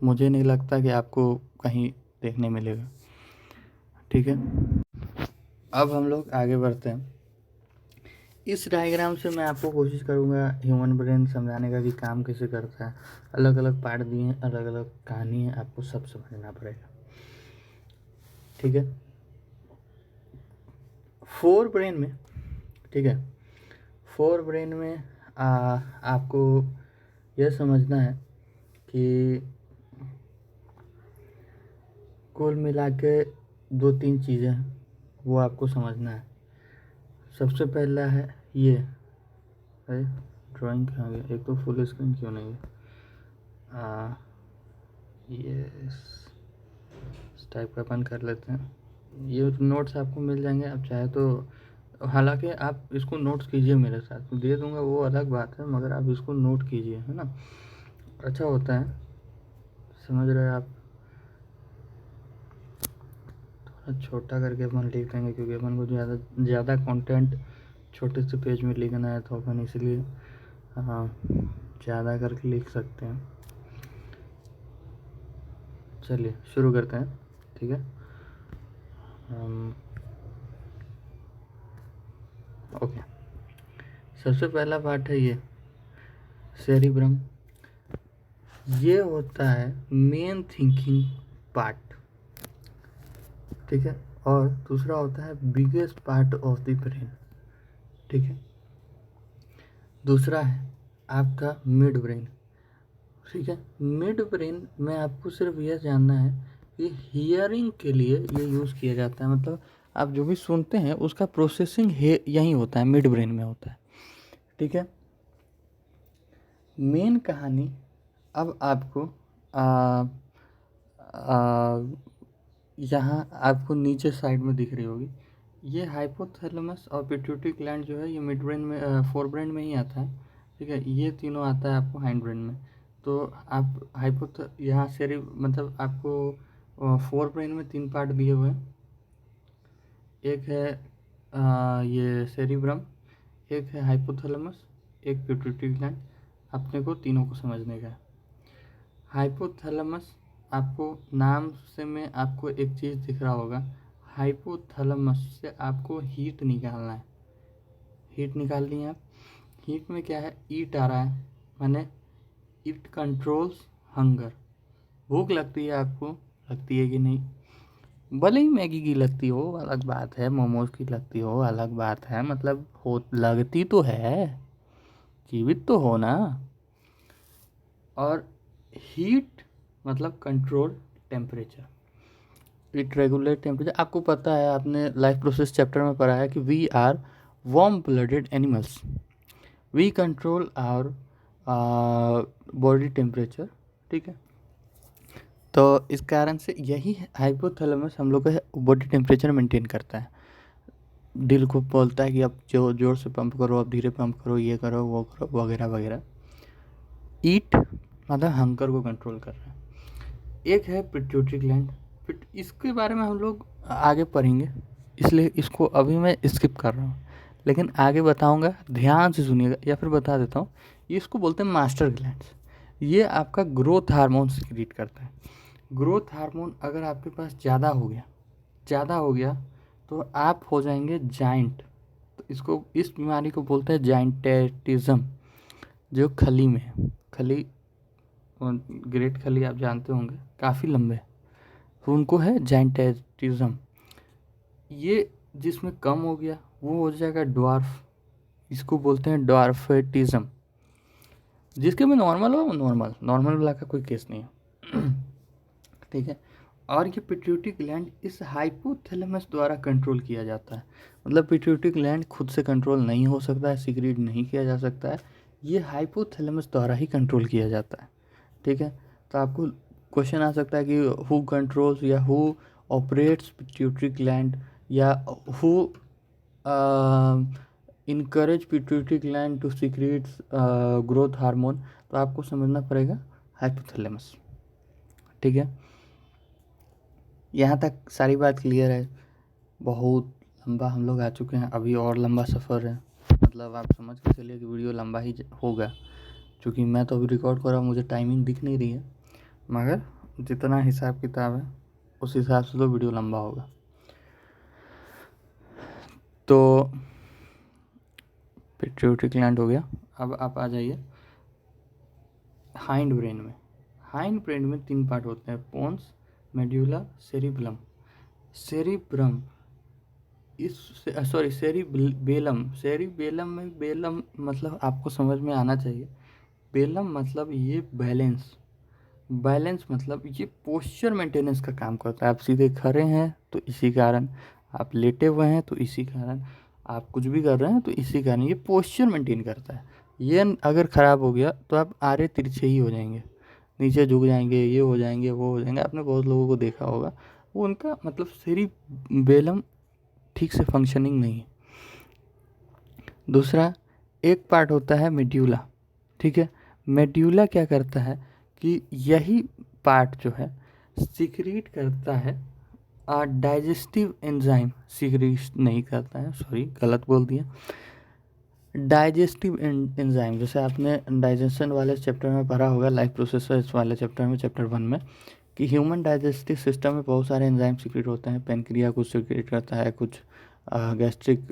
मुझे नहीं लगता कि आपको कहीं देखने मिलेगा, ठीक है। अब हम लोग आगे बढ़ते हैं। इस डायग्राम से मैं आपको कोशिश करूँगा ह्यूमन ब्रेन समझाने का कि काम कैसे करता है। अलग अलग पार्ट दिए हैं, अलग अलग कहानी है, आपको सब समझना पड़ेगा, ठीक है। फोर ब्रेन में, ठीक है, फोर ब्रेन में आपको यह समझना है कि कुल मिला के दो तीन चीज़ें हैं, वो आपको समझना है। सबसे पहला है ये है ड्राइंग कहाँ गया, एक तो फुल स्क्रीन क्यों नहीं है। ये इस टाइप का अपन कर लेते हैं। ये नोट्स आपको मिल जाएंगे, आप चाहे तो, हालांकि आप इसको नोट्स कीजिए, मेरे साथ दे दूंगा वो अलग बात है, मगर आप इसको नोट कीजिए, है ना, अच्छा होता है, समझ रहे हैं आप। थोड़ा छोटा करके अपन लिख देंगे, क्योंकि अपन को ज़्यादा कंटेंट छोटे से पेज में लिखना है, तो अपन इसलिए हाँ ज़्यादा करके लिख सकते हैं। चलिए शुरू करते हैं, ठीक है। ओके, सबसे पहला पार्ट है ये सेरिब्रम। ये होता है मेन थिंकिंग पार्ट, ठीक है, और दूसरा होता है biggest part of the brain, ठीक है। दूसरा है आपका मिड ब्रेन, ठीक है। मिड ब्रेन में आपको सिर्फ यह जानना है कि हियरिंग के लिए ये यूज़ किया जाता है, मतलब आप जो भी सुनते हैं उसका प्रोसेसिंग यहीं होता है, मिड ब्रेन में होता है, ठीक है। मेन कहानी अब आपको यहाँ आपको नीचे साइड में दिख रही होगी, ये हाइपोथैलेमस और पिट्यूटरी ग्लैंड जो है ये मिड ब्रेन में, फोर ब्रेन में ही आता है, ठीक है। ये तीनों आता है आपको हाइंड ब्रेन में। तो आप यहाँ से मतलब आपको फोर ब्रेन में 3 पार्ट दिए हुए हैं, एक है ये सेरिब्रम, एक है हाइपोथैलेमस, एक पिट्यूटरी ग्लैंड। अपने को तीनों को समझने का है। हाइपोथैलेमस, आपको नाम से में आपको एक चीज़ दिख रहा होगा, हाइपोथैलेमस से आपको हीट निकालना है, हीट निकालनी है। हीट में क्या है, ईट आ रहा है, माने इट कंट्रोल्स हंगर। भूख लगती है आपको, लगती है कि नहीं, भले ही मैगी की लगती हो अलग बात है, मोमोज की लगती हो अलग बात है, मतलब हो लगती तो है, जीवित तो हो ना। और हीट मतलब control temperature, it regulate temperature. आपको पता है, आपने लाइफ प्रोसेस चैप्टर में पढ़ा है कि we are warm blooded animals, we control our body temperature, ठीक है। तो इस कारण से यही हाइपोथैलेमस हम लोग का बॉडी टेम्परेचर मेंटेन करता है, दिल को बोलता है कि अब जो जोर से पंप करो, अब धीरे पंप करो, ये करो वो करो वगैरह वगैरह। ईट मतलब हंगर को कंट्रोल कर रहा है। एक है पिट्यूटरी ग्लैंड, इसके बारे में हम लोग आगे पढ़ेंगे, इसलिए इसको अभी मैं स्किप कर रहा हूँ, लेकिन आगे बताऊँगा, ध्यान से सुनिएगा, या फिर बता देता हूँ। ये इसको बोलते हैं मास्टर ग्लैंड्स। ये आपका ग्रोथ हार्मोन सिक्रीट करता है। ग्रोथ हार्मोन अगर आपके पास ज़्यादा हो गया तो आप हो जाएंगे जाइंट। तो इसको, इस बीमारी को बोलते हैं जाइंटेटिज्म, जो खली में है। खली, ग्रेट खली आप जानते होंगे, काफ़ी लंबे, तो उनको है जाइंटेटिज्म। ये जिसमें कम हो गया वो हो जाएगा ड्वार्फ, इसको बोलते हैं ड्वार्फेटिज्म। जिसके में नॉर्मल हो, नॉर्मल वाला का कोई केस नहीं है ठीक है। और ये पिट्यूटरी ग्लैंड इस हाइपोथैलेमस द्वारा कंट्रोल किया जाता है, मतलब पिट्यूटरी ग्लैंड खुद से कंट्रोल नहीं हो सकता है, सीक्रेट नहीं किया जा सकता है, ये हाइपोथैलेमस द्वारा ही कंट्रोल किया जाता है, ठीक है। तो आपको क्वेश्चन आ सकता है कि हु कंट्रोल्स या हु ऑपरेट्स पिट्यूटरी ग्लैंड, या who encourage pituitary gland to secrete growth hormone. तो आपको समझना पड़ेगा हाइपोथैलेमस, ठीक है। यहाँ तक सारी बात क्लियर है। बहुत लंबा हम लोग आ चुके हैं, अभी और लंबा सफ़र है, मतलब आप समझ के चलिए कि वीडियो लंबा ही होगा, क्योंकि मैं तो अभी रिकॉर्ड कर रहा हूँ, मुझे टाइमिंग दिख नहीं रही है, मगर जितना हिसाब किताब है उस हिसाब से तो वीडियो लंबा होगा। तो पिट्यूटरी ग्लैंड हो गया। अब आप आ जाइए हाइंड ब्रेन में। हाइंड ब्रेन में 3 पार्ट होते हैं, पोन्स, मेड्यूला, सेरिबलम। सेरिब्रम इस सॉरी सेरिबेलम, सेरिबेलम में, बेलम मतलब आपको समझ में आना चाहिए, बेलम मतलब ये बैलेंस, बैलेंस मतलब ये पोस्चर मेंटेनेंस का काम करता है। आप सीधे खड़े हैं तो इसी कारण, आप लेटे हुए हैं तो इसी कारण, आप कुछ भी कर रहे हैं तो इसी कारण ये पोस्चर मेंटेन करता है। ये अगर ख़राब हो गया तो आप आरे तिरछे ही हो जाएंगे, नीचे झुक जाएंगे, ये हो जाएंगे, वो हो जाएंगे। आपने बहुत लोगों को देखा होगा, वो उनका मतलब सेरिबेलम ठीक से फंक्शनिंग नहीं है। दूसरा एक पार्ट होता है मेड्यूला, ठीक है। मेड्यूला क्या करता है कि यही पार्ट जो है सिक्रीट करता है डाइजेस्टिव एंजाइम, सिक्रीट नहीं करता है, सॉरी गलत बोल दिया, डाइजेस्टिव एंजाइम। जैसे आपने डाइजेशन वाले चैप्टर में पढ़ा होगा, लाइफ प्रोसेसर्स वाले चैप्टर में, चैप्टर 1 में, कि ह्यूमन डाइजेस्टिव सिस्टम में बहुत सारे एंजाइम सिक्रेट होते हैं। पेनक्रिया कुछ सिक्रेट करता है, कुछ गैस्ट्रिक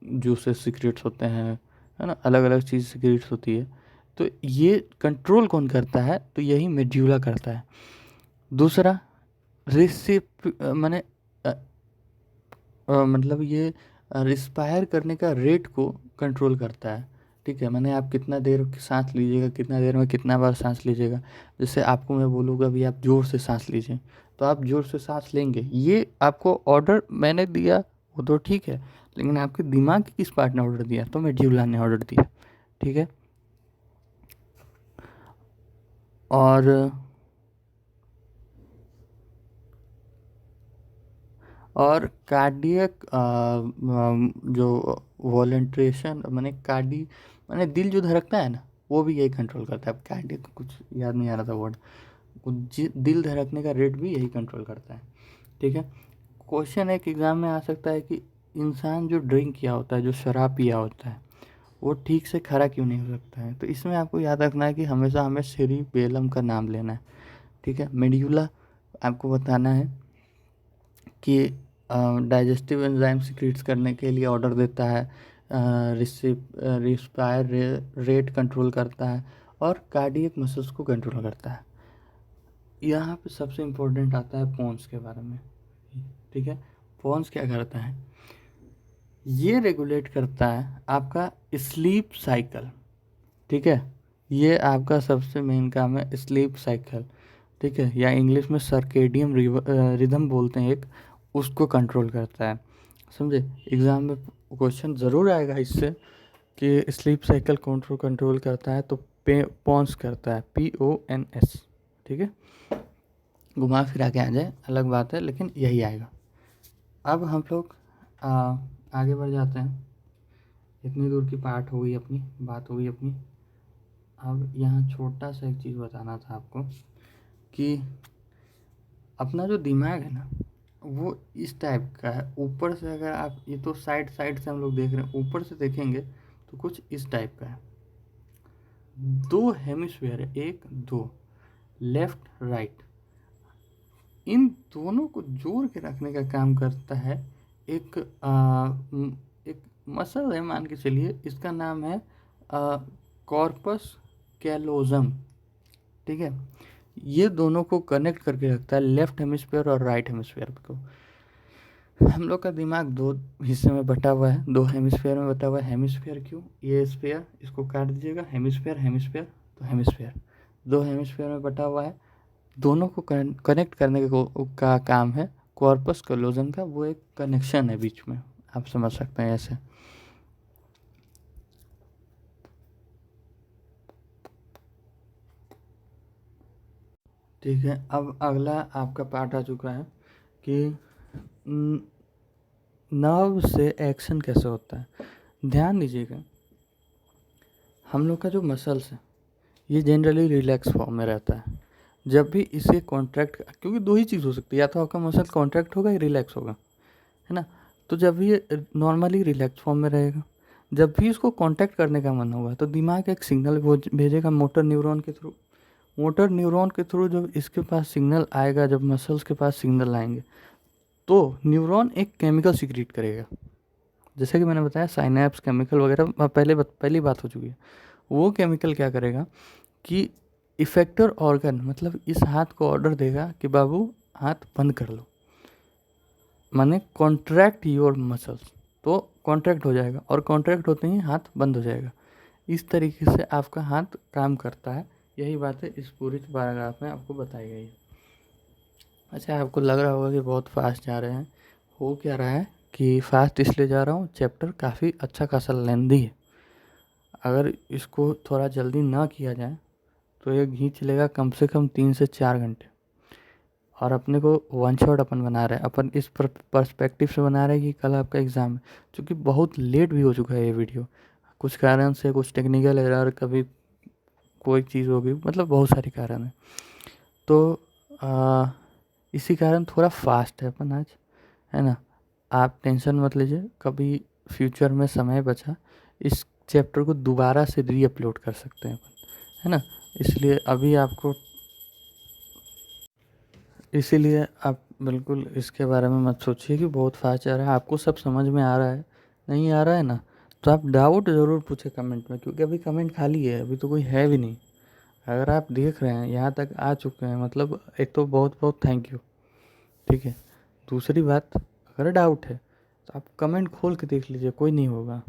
जूसेस सिक्रेट्स होते हैं, है ना, अलग अलग चीज़ सिक्रेट्स होती है। तो ये कंट्रोल कौन करता है? तो यही मेड्यूला करता है। दूसरा रिसिप मैंने मतलब ये रिस्पायर करने का रेट को कंट्रोल करता है, ठीक है। मैंने आप कितना देर सांस लीजिएगा, कितना देर में कितना बार सांस लीजिएगा। जैसे आपको मैं बोलूँगा अभी आप ज़ोर से सांस लीजिए, तो आप ज़ोर से सांस लेंगे, ये आपको ऑर्डर मैंने दिया वो तो ठीक है, लेकिन आपके दिमाग के किस पार्ट ने ऑर्डर दिया? तो मेड्यूला ने ऑर्डर दिया, ठीक है। और कार्डियक जो वॉलंट्रेशन मैंने दिल जो धड़कता है ना, वो भी यही कंट्रोल करता है। अब कार्डियक कुछ याद नहीं आ रहा था वर्ड, दिल धड़कने का रेट भी यही कंट्रोल करता है, ठीक है। क्वेश्चन एक एग्ज़ाम में आ सकता है कि इंसान जो ड्रिंक किया होता है, जो शराब पिया होता है, वो ठीक से खड़ा क्यों नहीं हो सकता है? तो इसमें आपको याद रखना है कि हमेशा हमें सेरिबेलम का नाम लेना है, ठीक है। मेड्यूला आपको बताना है कि डाइजेस्टिव एंजाइम सिक्रीट्स करने के लिए ऑर्डर देता है, रिस्पायर रेट कंट्रोल करता है, और कार्डियक मसल्स को कंट्रोल करता है। यहाँ पे सबसे इम्पोर्टेंट आता है पोन्स के बारे में, ठीक है। पोन्स क्या करता है? ये रेगुलेट करता है आपका स्लीप साइकिल, ठीक है। ये आपका सबसे मेन काम है, स्लीप साइकिल, ठीक है, या इंग्लिश में सर्केडियम रिदम बोलते हैं एक, उसको कंट्रोल करता है, समझे। एग्ज़ाम में क्वेश्चन ज़रूर आएगा इससे कि स्लीप साइकिल कंट्रोल कंट्रोल करता है, तो पॉन्स करता है, PONS, ठीक है। घुमा फिरा के आ जाए अलग बात है, लेकिन यही आएगा। अब हम लोग आगे बढ़ जाते हैं। इतनी दूर की बात हो गई अपनी। अब यहाँ छोटा सा एक चीज़ बताना था आपको कि अपना जो दिमाग है ना, वो इस टाइप का है। ऊपर से अगर आप, ये तो साइड साइड से हम लोग देख रहे हैं, ऊपर से देखेंगे तो कुछ इस टाइप का है। 2 हेमिस्फीयर है, 1 2, लेफ्ट राइट। इन दोनों को जोड़ के रखने का काम करता है एक एक मसल है, मान के चलिए, इसका नाम है कॉर्पस कैलोजम, ठीक है। ये दोनों को कनेक्ट करके रखता है, लेफ्ट हेमिस्फीयर और राइट हेमिस्फीयर को। हम लोग का दिमाग 2 हिस्से में बटा हुआ है, 2 हेमिस्फीयर में बटा हुआ है। हेमिस्फीयर क्यों? ये स्फीयर, इसको काट दीजिएगा, हेमिस्फीयर हेमिस्फीयर, तो हेमिस्फीयर 2 हेमिस्फीयर में बटा हुआ है। दोनों को कनेक्ट करने का काम है कॉर्पस कैलोजम का, वो एक कनेक्शन है बीच में, आप समझ सकते हैं ऐसे। ठीक है, अब अगला आपका पार्ट आ चुका है कि नर्व से एक्शन कैसे होता है। ध्यान दीजिएगा, हम लोग का जो मसल्स है ये जनरली रिलैक्स फॉर्म में रहता है। जब भी इसे कॉन्ट्रैक्ट, क्योंकि 2 ही चीज़ हो सकती है, या तो आपका मसल कॉन्ट्रैक्ट होगा या रिलैक्स होगा, है ना। तो जब भी ये नॉर्मली रिलैक्स फॉर्म में रहेगा, जब भी इसको कॉन्टैक्ट करने का मन होगा तो दिमाग एक सिग्नल भेजेगा मोटर न्यूरॉन के थ्रू। मोटर न्यूरॉन के थ्रू जब इसके पास सिग्नल आएगा, जब मसल्स के पास सिग्नल आएंगे, तो न्यूरॉन एक केमिकल सिक्रीट करेगा। जैसे कि मैंने बताया साइनैप्स केमिकल वगैरह पहली बात हो चुकी है। वो केमिकल क्या करेगा कि इफेक्टर ऑर्गन, मतलब इस हाथ को ऑर्डर देगा कि बाबू हाथ बंद कर लो, माने कॉन्ट्रैक्ट योर मसल्स, तो कॉन्ट्रैक्ट हो जाएगा, और कॉन्ट्रैक्ट होते ही हाथ बंद हो जाएगा। इस तरीके से आपका हाथ काम करता है। यही बातें इस पूरी पैराग्राफ में आपको बताई गई है। अच्छा, आपको लग रहा होगा कि बहुत फास्ट जा रहे हैं। हो क्या रहा है कि फास्ट इसलिए जा रहा हूँ, चैप्टर काफ़ी अच्छा खासा लेंदी है। अगर इसको थोड़ा जल्दी ना किया जाए तो ये खींच लेगा कम से कम 3 से 4 घंटे। और अपने को वन शॉट अपन बना रहे हैं, अपन इस पर्सपेक्टिव से बना रहे हैं कि कल आपका एग्ज़ाम है। क्योंकि बहुत लेट भी हो चुका है ये वीडियो, कुछ कारण से, कुछ टेक्निकल एरर, कभी कोई चीज़ होगी, मतलब बहुत सारे कारण हैं। तो इसी कारण थोड़ा फास्ट है अपन आज, है ना। आप टेंशन मत लीजिए, कभी फ्यूचर में समय बचा इस चैप्टर को दोबारा से री अपलोड कर सकते हैं अपन, है ना। इसलिए अभी आपको, इसीलिए आप बिल्कुल इसके बारे में मत सोचिए कि बहुत फास्ट जा रहा है। आपको सब समझ में आ रहा है, नहीं आ रहा है ना, तो आप डाउट ज़रूर पूछे कमेंट में, क्योंकि अभी कमेंट खाली है, अभी तो कोई है भी नहीं। अगर आप देख रहे हैं यहाँ तक आ चुके हैं, मतलब एक तो बहुत बहुत थैंक यू, ठीक है। दूसरी बात, अगर डाउट है तो आप कमेंट खोल के देख लीजिए, कोई नहीं होगा।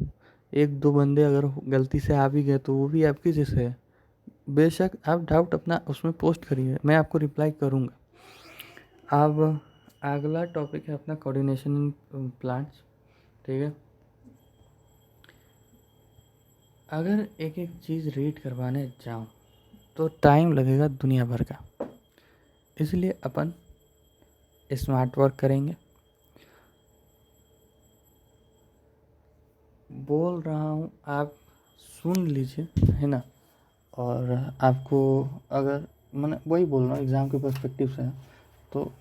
एक दो बंदे अगर गलती से आ भी गए तो वो भी आपकी जैसे है। बेशक आप डाउट अपना उसमें पोस्ट करिए, मैं आपको रिप्लाई करूँगा। अब अगला टॉपिक है अपना कोऑर्डिनेशन इन प्लांट्स, ठीक है। अगर एक एक चीज़ रीड करवाने जाऊँ तो टाइम लगेगा दुनिया भर का, इसलिए अपन स्मार्ट वर्क करेंगे। बोल रहा हूँ, आप सुन लीजिए, है ना। और आपको अगर, मैंने वही बोल रहा हूँ एग्ज़ाम के पर्सपेक्टिव से है, तो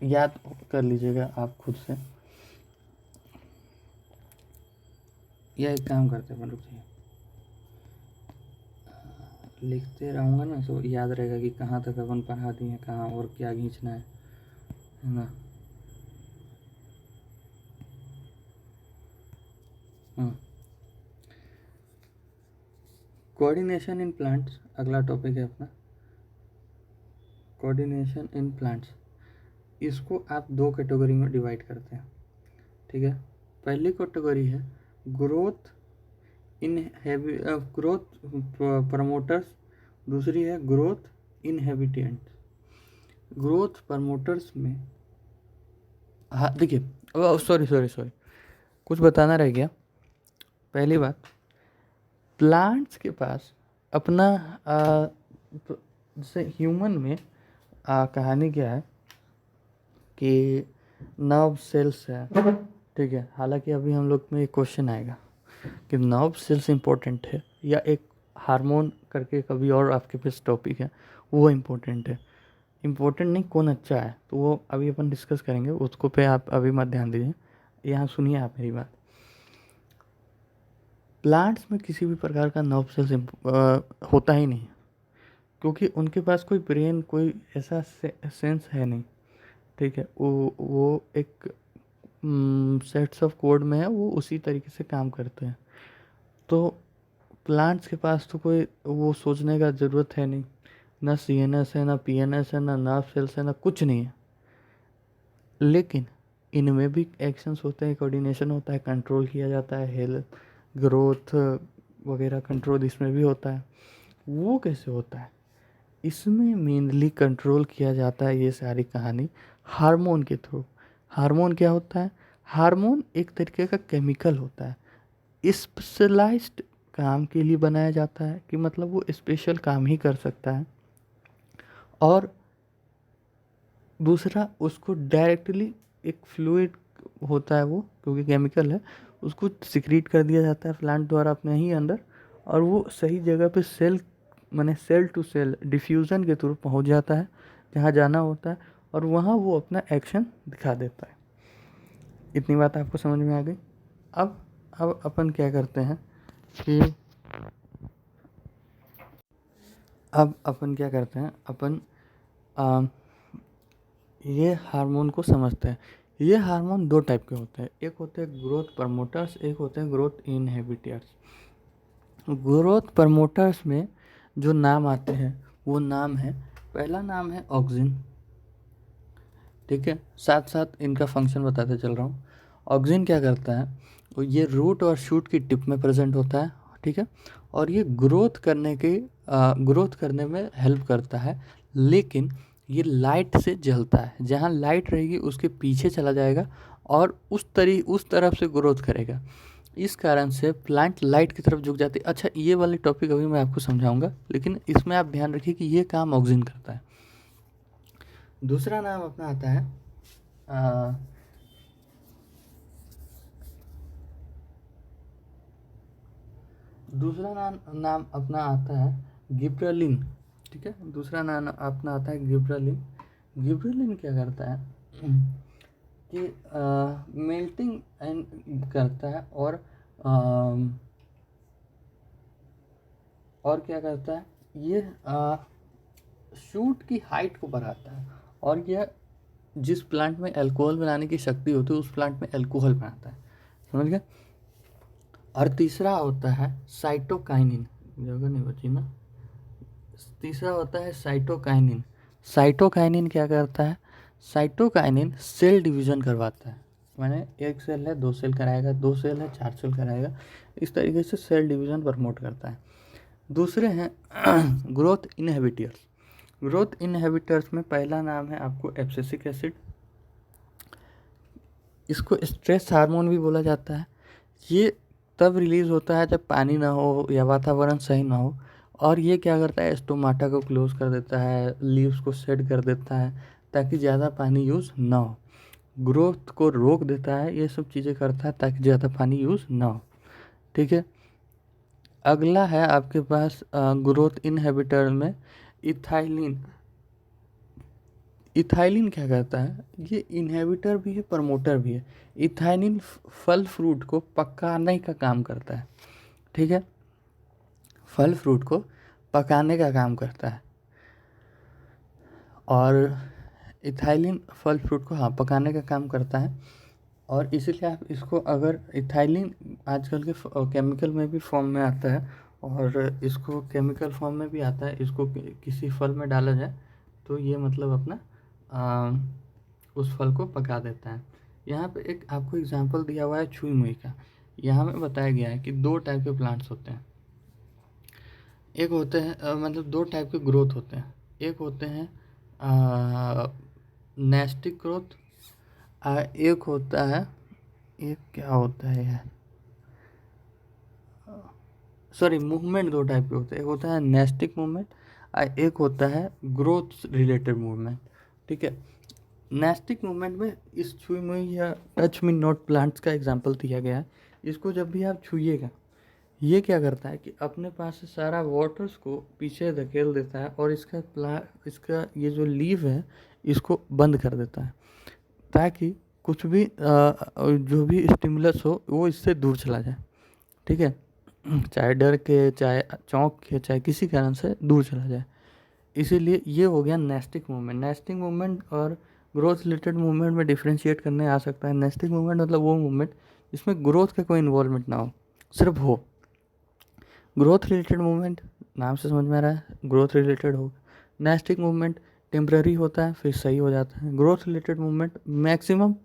याद कर लीजिएगा आप खुद से। या एक काम करते हैं, रुक जाइए, लिखते रहूँगा ना तो याद रहेगा कि कहाँ तक अपन पढ़ा दिए, कहाँ और क्या खींचना है ना। कोऑर्डिनेशन इन प्लांट्स अगला टॉपिक है अपना, कोऑर्डिनेशन इन प्लांट्स। इसको आप दो कैटेगरी में डिवाइड करते हैं, ठीक है। पहली कैटेगरी है ग्रोथ ग्रोथ प्रमोटर्स, दूसरी है ग्रोथ इनहेबिटेंट। ग्रोथ प्रमोटर्स में, हाँ देखिए, सॉरी कुछ बताना रह गया। पहली बात, प्लांट्स के पास अपना जैसे ह्यूमन में कहानी क्या है कि नर्व सेल्स है, ठीक है। हालांकि अभी हम लोग में एक क्वेश्चन आएगा कि नर्व सेल्स इम्पोर्टेंट है या एक हार्मोन करके कभी और आपके पास टॉपिक है वो इम्पोर्टेंट है। इम्पोर्टेंट नहीं, कौन अच्छा है, तो वो अभी अपन डिस्कस करेंगे, उसको पे आप अभी मत ध्यान दीजिए। यहाँ सुनिए आप मेरी बात। प्लांट्स में किसी भी प्रकार का नर्व सेल्स होता ही नहीं, क्योंकि उनके पास कोई ब्रेन, कोई ऐसा सेंस है नहीं, ठीक है। वो एक सेट्स ऑफ कोड में है, वो उसी तरीके से काम करते हैं। तो प्लांट्स के पास तो कोई वो सोचने का ज़रूरत है नहीं, ना सीएनएस है, ना पीएनएस है, ना नर्व सेल्स है, ना कुछ नहीं है। लेकिन इनमें भी एक्शंस होते हैं, कोऑर्डिनेशन होता है, कंट्रोल किया जाता है, हेल्थ ग्रोथ वगैरह कंट्रोल इसमें भी होता है। वो कैसे होता है, इसमें मेनली कंट्रोल किया जाता है ये सारी कहानी हार्मोन के थ्रू। हार्मोन क्या होता है, हार्मोन एक तरीके का केमिकल होता है, स्पेशलाइज्ड काम के लिए बनाया जाता है, कि मतलब वो स्पेशल काम ही कर सकता है। और दूसरा, उसको डायरेक्टली एक फ्लूइड होता है वो, क्योंकि केमिकल है, उसको सिक्रीट कर दिया जाता है प्लांट द्वारा अपने ही अंदर, और वो सही जगह पे सेल, माने सेल टू सेल डिफ्यूज़न के थ्रू पहुंच जाता है जहाँ जाना होता है, और वहाँ वो अपना एक्शन दिखा देता है। इतनी बात आपको समझ में आ गई। अब अपन क्या करते हैं कि अपन ये हार्मोन को समझते हैं। ये हार्मोन दो टाइप के होते हैं, एक होते हैं ग्रोथ प्रमोटर्स, एक होते हैं ग्रोथ इनहिबिटर्स। ग्रोथ प्रमोटर्स में जो नाम आते हैं वो नाम है, पहला नाम है ऑक्सिन, ठीक है। साथ साथ इनका फंक्शन बताते चल रहा हूँ। ऑक्सिन क्या करता है, तो ये रूट और शूट की टिप में प्रेजेंट होता है, ठीक है। और ये ग्रोथ करने में हेल्प करता है, लेकिन ये लाइट से जलता है, जहाँ लाइट रहेगी उसके पीछे चला जाएगा और उस तरफ से ग्रोथ करेगा। इस कारण से प्लांट लाइट की तरफ झुक जाती है। अच्छा, ये वाली टॉपिक अभी मैं आपको समझाऊंगा, लेकिन इसमें आप ध्यान रखिए कि ये काम ऑक्सीजन करता है। दूसरा नाम अपना आता है नाम अपना आता है गिब्रेलिन। ठीक है, दूसरा नाम अपना आता है गिब्रेलिन। गिब्रेलिन क्या करता है कि मेल्टिंग एंड करता है और क्या करता है, ये शूट की हाइट को बढ़ाता है, और यह जिस प्लांट में अल्कोहल बनाने की शक्ति होती है उस प्लांट में अल्कोहल बनाता है। समझ गए। और तीसरा होता है साइटोकाइनिन, जगह नहीं बची ना। तीसरा होता है साइटोकाइनिन। साइटोकाइनिन क्या करता है, साइटोकाइनिन सेल डिवीजन करवाता है। माने एक सेल है 2 सेल कराएगा, 2 सेल है 4 सेल कराएगा, इस तरीके से सेल डिवीजन प्रमोट करता है। दूसरे हैं ग्रोथ इनहिबिटर्स। ग्रोथ इनहिबिटर्स में पहला नाम है आपको एब्सिसिक एसिड। इसको स्ट्रेस हार्मोन भी बोला जाता है। ये तब रिलीज होता है जब पानी ना हो या वातावरण सही ना हो, और ये क्या करता है, स्टोमाटा को क्लोज कर देता है, लीव्स को सेट कर देता है ताकि ज़्यादा पानी यूज़ ना हो, ग्रोथ को रोक देता है, ये सब चीज़ें करता है ताकि ज़्यादा पानी यूज़ ना हो। ठीक है। अगला है आपके पास ग्रोथ इनहिबिटर में इथाइलिन। इथाइलिन क्या करता है, ये इनहिबिटर भी है प्रमोटर भी है। इथाइलिन फल फ्रूट को पकाने का काम करता है। ठीक है, फल फ्रूट को पकाने का काम करता है, और इथाइलिन फल फ्रूट को पकाने का काम करता है। और इसीलिए आप इसको, अगर इथाइलिन आजकल के केमिकल में भी फॉर्म में आता है, और इसको केमिकल फॉर्म में भी आता है, इसको किसी फल में डाला जाए तो ये मतलब अपना उस फल को पका देता है। यहाँ पे एक आपको एग्जांपल दिया हुआ है छुई मुई का। यहाँ में बताया गया है कि 2 टाइप के प्लांट्स होते हैं। एक होते हैं मतलब 2 टाइप के ग्रोथ होते हैं। एक होते हैं नेस्टिक ग्रोथ, एक होता है, एक क्या होता है यार, सॉरी, मूवमेंट 2 टाइप के होते हैं। एक होता है नेस्टिक मूवमेंट और एक होता है ग्रोथ रिलेटेड मूवमेंट। ठीक है। नेस्टिक मूवमेंट में इस छुई मुई या टच मी नॉट प्लांट्स का एग्जांपल दिया गया है। इसको जब भी आप छुइएगा, ये क्या करता है कि अपने पास से सारा वाटर्स को पीछे धकेल देता है, और इसका ये जो लीव है इसको बंद कर देता है, ताकि कुछ भी जो भी स्टिमुलस हो वो इससे दूर चला जाए। ठीक है, चाहे डर के, चाहे चौंक के, चाहे किसी कारण से दूर चला जाए। इसीलिए ये हो गया नेस्टिक मूवमेंट। नेस्टिक मूवमेंट और ग्रोथ रिलेटेड मूवमेंट में डिफ्रेंशिएट करने आ सकता है। नेस्टिक मूवमेंट मतलब वो मूवमेंट जिसमें ग्रोथ का कोई इन्वॉल्वमेंट ना हो, सिर्फ हो। ग्रोथ रिलेटेड मूवमेंट नाम से समझ में आ रहा है, ग्रोथ रिलेटेड हो। नेस्टिक मूवमेंट टेम्पररी होता है, फिर सही हो जाता है। ग्रोथ रिलेटेड मूवमेंट मैक्सिमम,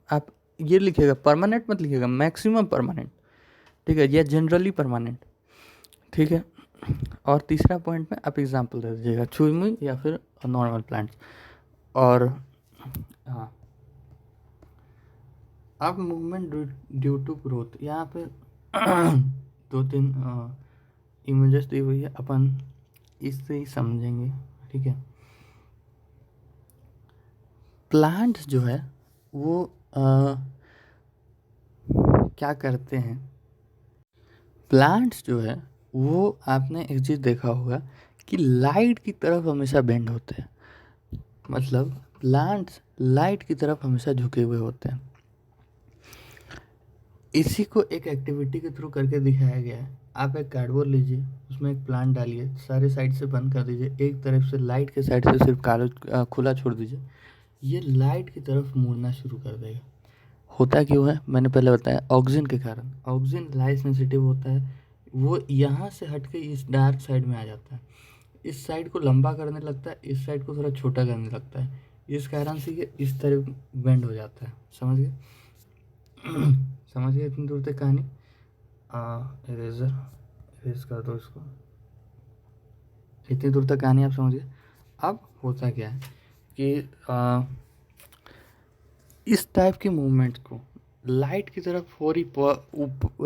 आप ये लिखिएगा, परमानेंट मत लिखिएगा, मैक्सिमम परमानेंट। ठीक है, या जनरली परमानेंट। ठीक है। और तीसरा पॉइंट में आप एग्जांपल दे दीजिएगा, छुई मुई या फिर नॉर्मल प्लांट्स। और हाँ, अब मूवमेंट ड्यू टू ग्रोथ, यहाँ पे 2-3 इमेजेस दी हुई है, अपन इससे ही समझेंगे। ठीक है। प्लांट्स जो है वो क्या करते हैं, प्लांट्स जो है वो आपने एक चीज़ देखा होगा कि लाइट की तरफ हमेशा बेंड होते हैं। मतलब प्लांट्स लाइट की तरफ हमेशा झुके हुए होते हैं। इसी को एक एक्टिविटी के थ्रू करके दिखाया गया है। आप एक कार्डबोर्ड लीजिए, उसमें एक प्लांट डालिए, सारे साइड से बंद कर दीजिए, एक तरफ से लाइट के साइड से सिर्फ कागज खुला छोड़ दीजिए, ये लाइट की तरफ मुड़ना शुरू कर देगा। होता क्यों है, मैंने पहले बताया, ऑक्सीजन के कारण। ऑक्सीजन लाइट सेंसिटिव होता है, वो यहाँ से हट के इस डार्क साइड में आ जाता है, इस साइड को लंबा करने लगता है, इस साइड को थोड़ा छोटा करने लगता है, इस कारण से ये इस तरफ बेंड हो जाता है। समझ गए? समझ गए इतनी दूर तक कहानी? इरेजर इरेज कर दो इसको। इतनी दूर तक कहानी आप समझ गए। अब होता क्या है कि इस टाइप के मूवमेंट को लाइट की तरफ हो रही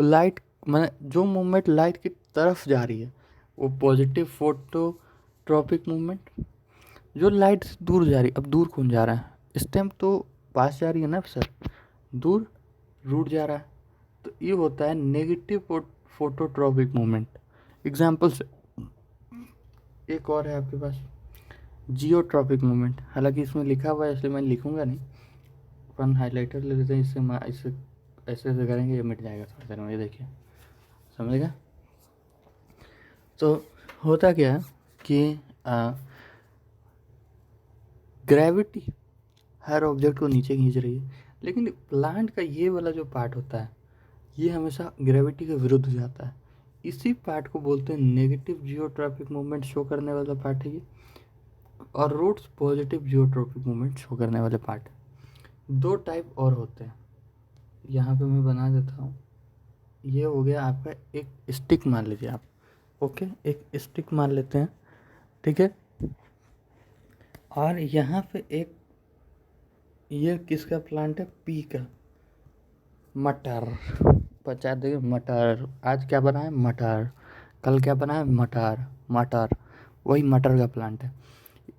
लाइट मतलब जो मूवमेंट लाइट की तरफ जा रही है वो पॉजिटिव फोटोट्रॉपिक मूवमेंट। जो लाइट से दूर जा रही है, अब दूर कौन जा रहा है, इस टाइम तो पास जा रही है ना सर, दूर रूट जा रहा है, तो ये होता है नेगेटिव फोटोट्रॉपिक मूवमेंट। एग्जाम्पल्स एक और है आपके पास, जियोट्रॉपिक मूवमेंट। हालांकि इसमें लिखा हुआ है इसलिए मैं लिखूंगा नहीं, अपन हाइलाइटर ले लेते हैं, इससे इससे ऐसे ऐसे करेंगे ये मिट जाएगा थोड़ी देर में, ये देखिए समझेगा। तो होता क्या है कि ग्रेविटी हर ऑब्जेक्ट को नीचे खींच रही है, लेकिन प्लांट का ये वाला जो पार्ट होता है ये हमेशा ग्रेविटी के विरुद्ध जाता है। इसी पार्ट को बोलते हैं नेगेटिव जियोट्रॉपिक मूवमेंट शो करने वाला पार्ट है ये, और roots positive geotropic movement show करने वाले पार्ट है। दो टाइप और होते हैं, यहाँ पे मैं बना देता हूँ। ये हो गया आपका एक स्टिक मान लीजिए आप, ओके एक स्टिक मान लेते हैं, ठीक है। और यहाँ पे एक, ये किसका प्लांट है, पी का, मटर। बचा देंगे मटर, आज क्या बना है मटर, कल क्या बना है मटर, मटर वही मटर का प्लांट है।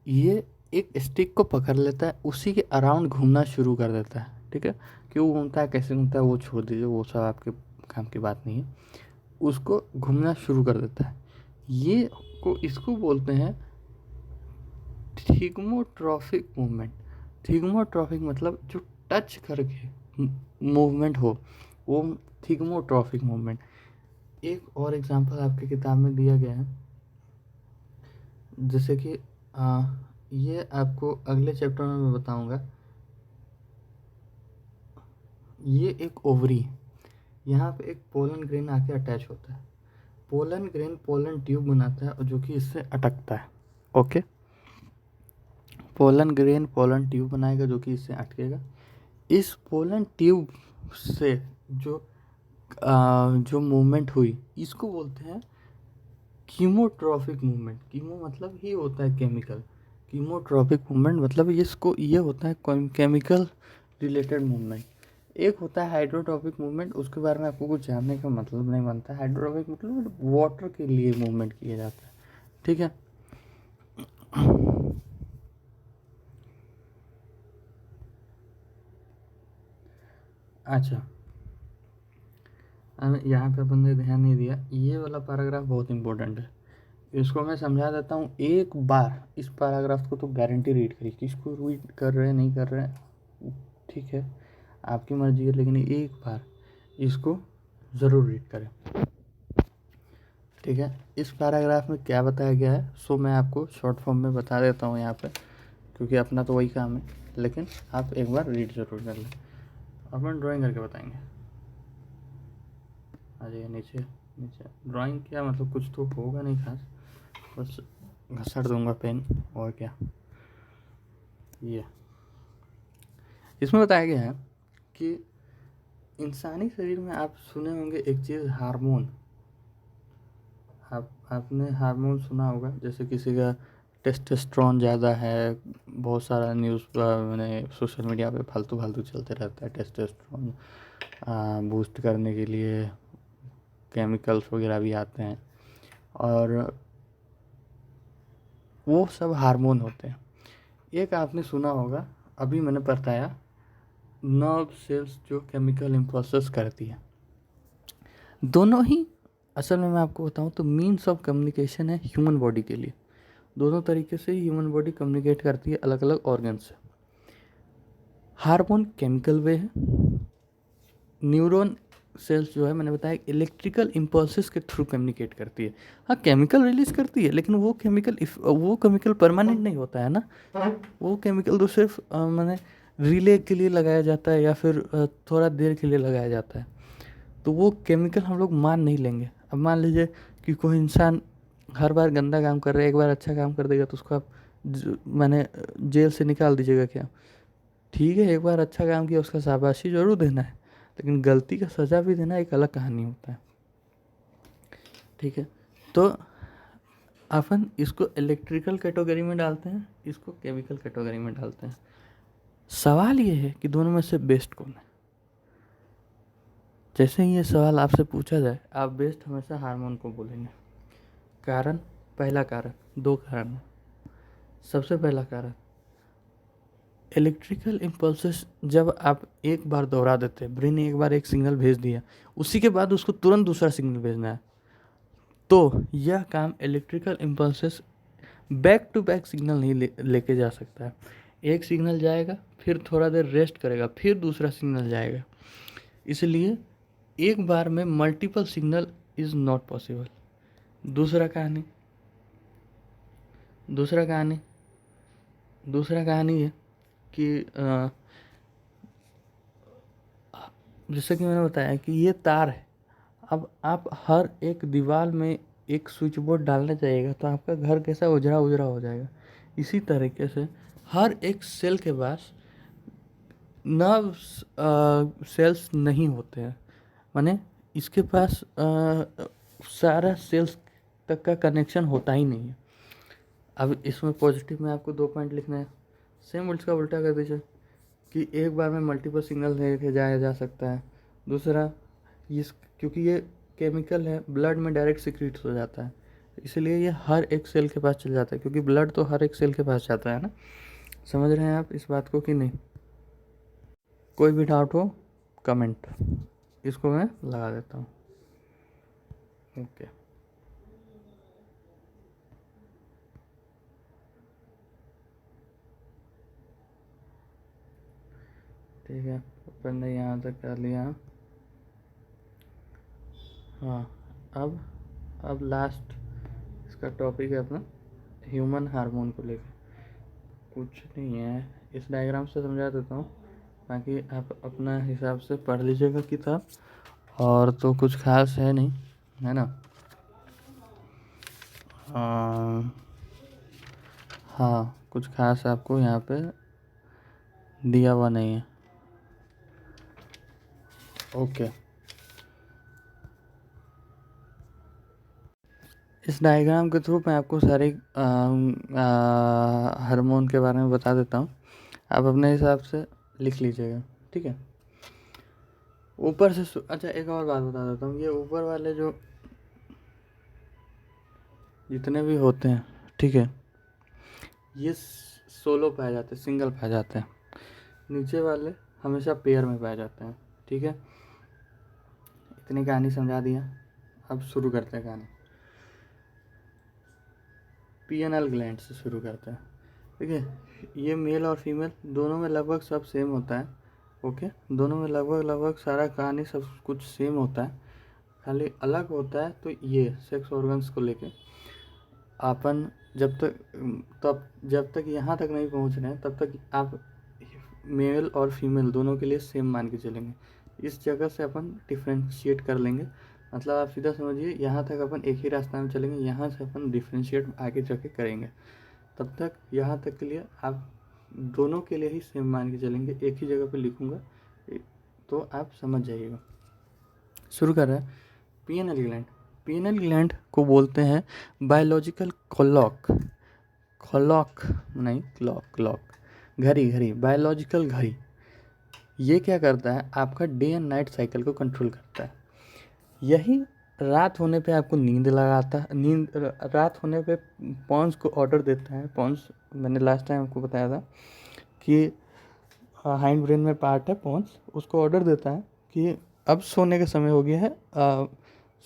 ये एक स्टिक को पकड़ लेता है, उसी के अराउंड घूमना शुरू कर देता है, ठीक है। क्यों घूमता है कैसे घूमता है वो छोड़ दीजिए, वो सब आपके काम की बात नहीं है। उसको घूमना शुरू कर देता है, ये को इसको बोलते हैं थिग्मोट्रॉफिक मूवमेंट। थिग्मोट्रॉफिक मतलब जो टच करके मूवमेंट हो, वो थिग्मोट्रॉफिक मूवमेंट। एक और एग्जांपल आपकी किताब में दिया गया है, जैसे कि ये आपको अगले चैप्टर में मैं बताऊंगा। ये एक ओवरी, यहाँ पे एक पोलन ग्रेन आके अटैच होता है, पोलन ग्रेन पोलन ट्यूब बनाता है और जो कि इससे अटकता है, okay. Pollen grain pollen tube बनाएगा जो कि इससे अटकेगा। इस पोलन ट्यूब से जो मूवमेंट हुई इसको बोलते हैं कीमोट्रॉफिक मूवमेंट। कीमो मतलब ही होता है केमिकल, कीमोट्रॉफिक मूवमेंट मतलब इसको ये होता है केमिकल रिलेटेड मूवमेंट। एक होता है हाइड्रोट्रॉपिक मूवमेंट, उसके बारे में आपको कुछ जानने का मतलब नहीं बनता। हाइड्रोट्रॉपिक मतलब वाटर के लिए मूवमेंट किया जाता है, ठीक है। अच्छा, अब यहाँ पे अपन ने ध्यान नहीं दिया, ये वाला पैराग्राफ बहुत इंपॉर्टेंट है, इसको मैं समझा देता हूँ। एक बार इस पैराग्राफ को तो गारंटी रीड करिए, किसको रीड कर रहे हैं नहीं कर रहे हैं ठीक है आपकी मर्जी है, लेकिन एक बार इसको ज़रूर रीड करें, ठीक है। इस पैराग्राफ में क्या बताया गया है सो मैं आपको शॉर्ट फॉर्म में बता देता हूँ यहाँ पे, क्योंकि अपना तो वही काम है, लेकिन आप एक बार रीड ज़रूर कर लें। अपन ड्राइंग करके बताएंगे, आ जाइए नीचे। नीचे ड्राइंग क्या मतलब कुछ तो होगा नहीं खास, बस घसड़ दूंगा पेन और क्या। ये इसमें बताया गया है कि इंसानी शरीर में आप सुने होंगे एक चीज़ हार्मोन, आपने हार्मोन सुना होगा, जैसे किसी का टेस्टोस्टेरोन ज़्यादा है, बहुत सारा न्यूज़ मैंने सोशल मीडिया पे फालतू फालतू चलते रहता है, टेस्टोस्टेरोन बूस्ट करने के लिए केमिकल्स वगैरह भी आते हैं, और वो सब हार्मोन होते हैं। एक आपने सुना होगा, अभी मैंने बताया, नर्व सेल्स जो केमिकल इम्पल्सेस करती है, दोनों ही असल में मैं आपको बताऊं तो मीन्स ऑफ कम्युनिकेशन है ह्यूमन बॉडी के लिए। दोनों तरीके से ह्यूमन बॉडी कम्युनिकेट करती है अलग अलग ऑर्गन से। हार्मोन केमिकल वे है, न्यूरॉन सेल्स जो है मैंने बताया इलेक्ट्रिकल इम्पल्सेस के थ्रू कम्युनिकेट करती है। हाँ केमिकल रिलीज करती है, लेकिन वो केमिकल परमानेंट नहीं होता है ना, वो केमिकल तो सिर्फ मैंने रिले के लिए लगाया जाता है या फिर थोड़ा देर के लिए लगाया जाता है, तो वो केमिकल हम लोग मान नहीं लेंगे। अब मान लीजिए कि कोई इंसान हर बार गंदा काम कर रहा है, एक बार अच्छा काम कर देगा तो उसको आप मैंने जेल से निकाल दीजिएगा क्या? ठीक है, एक बार अच्छा काम किया उसका शाबाशी जरूर देना है, लेकिन गलती का सज़ा भी देना एक अलग कहानी होता है, ठीक है। तो अपन इसको इलेक्ट्रिकल कैटेगरी में डालते हैं, इसको केमिकल कैटेगरी में डालते हैं। सवाल ये है कि दोनों में से बेस्ट कौन है? जैसे ही ये सवाल आपसे पूछा जाए, आप बेस्ट हमेशा हार्मोन को बोलेंगे। कारण, पहला कारण, दो कारण हैं। सबसे पहला कारण, इलेक्ट्रिकल इम्पल्सेस जब आप एक बार दोहरा देते हैं, ब्रेन ने एक बार एक सिग्नल भेज दिया, उसी के बाद उसको तुरंत दूसरा सिग्नल भेजना है, तो यह काम electrical impulses back to back signal नहीं लेके जा सकता है। एक सिग्नल जाएगा, फिर थोड़ा देर रेस्ट करेगा, फिर दूसरा सिग्नल जाएगा। इसलिए एक बार में multiple signal is not possible. दूसरा कहानी दूसरा कहानी दूसरा कहानी है कि जैसा कि मैंने बताया कि ये तार है। अब आप हर एक दीवार में एक स्विच बोर्ड डालने जाइएगा तो आपका घर कैसा उजरा उजरा हो जाएगा। इसी तरीके से हर एक सेल के पास नर्व सेल्स नहीं होते हैं, माने इसके पास सारा सेल्स तक का कनेक्शन होता ही नहीं है। अब इसमें पॉजिटिव में आपको 2 पॉइंट लिखना है, सेम उसका उल्टा कर दीजिए कि एक बार में मल्टीपल सिग्नल लेके जाया जा सकता है। दूसरा, इस क्योंकि ये केमिकल है, ब्लड में डायरेक्ट सिक्रीट हो जाता है, इसलिए ये हर एक सेल के पास चल जाता है, क्योंकि ब्लड तो हर एक सेल के पास जाता है ना। समझ रहे हैं आप इस बात को कि नहीं? कोई भी डाउट हो कमेंट, इसको मैं लगा देता हूँ। ओके, ठीक है, अपन ने यहाँ तक कर लिया। हाँ, अब लास्ट इसका टॉपिक है अपना ह्यूमन हार्मोन को लेकर। कुछ नहीं है, इस डायग्राम से समझा देता हूँ, बाकी आप अपना हिसाब से पढ़ लीजिएगा किताब। और तो कुछ खास है नहीं, है ना। हाँ, कुछ खास आपको यहाँ पे दिया हुआ नहीं है। ओके, इस डायग्राम के थ्रू मैं आपको सारे हार्मोन के बारे में बता देता हूँ, आप अपने हिसाब से लिख लीजिएगा, ठीक है। ऊपर से अच्छा, एक और बात बता देता हूँ, ये ऊपर वाले जो जितने भी होते हैं, ठीक है, ये सोलो पाए जाते हैं, सिंगल पाए जाते हैं। नीचे वाले हमेशा पेयर में पाए जाते हैं, ठीक है। इतनी कहानी समझा दिया, अब शुरू करते हैं कहानी। पीएनएल ग्लैंड से शुरू करते हैं, ठीक है। ये मेल और फीमेल दोनों में लगभग सब सेम होता है, ओके। दोनों में लगभग सारा कहानी सब कुछ सेम होता है, खाली अलग होता है तो ये सेक्स ऑर्गन्स को लेके अपन जब तक यहाँ तक नहीं पहुँच रहे हैं तब तक आप मेल और फीमेल दोनों के लिए सेम मान के चलेंगे। इस जगह से अपन डिफ्रेंशिएट कर लेंगे, मतलब आप सीधा समझिए यहाँ तक अपन एक ही रास्ता में चलेंगे, यहाँ से अपन डिफ्रेंशिएट आगे जाके करेंगे। तब तक यहाँ तक के लिए आप दोनों के लिए ही सेम मान के चलेंगे, एक ही जगह पे लिखूँगा तो आप समझ जाइएगा। शुरू कर रहे हैं। पीएनएल ग्लैंड को बोलते हैं बायोलॉजिकल क्लॉक नहीं, क्लॉक घड़ी, बायोलॉजिकल घड़ी। ये क्या करता है, आपका डे एंड नाइट साइकिल को कंट्रोल करता है। यही रात होने पे आपको नींद लगाता है, रात होने पे पॉन्स को ऑर्डर देता है। पॉन्स मैंने लास्ट टाइम आपको बताया था कि हाइंड ब्रेन में पार्ट है पॉन्स, उसको ऑर्डर देता है कि अब सोने का समय हो गया है,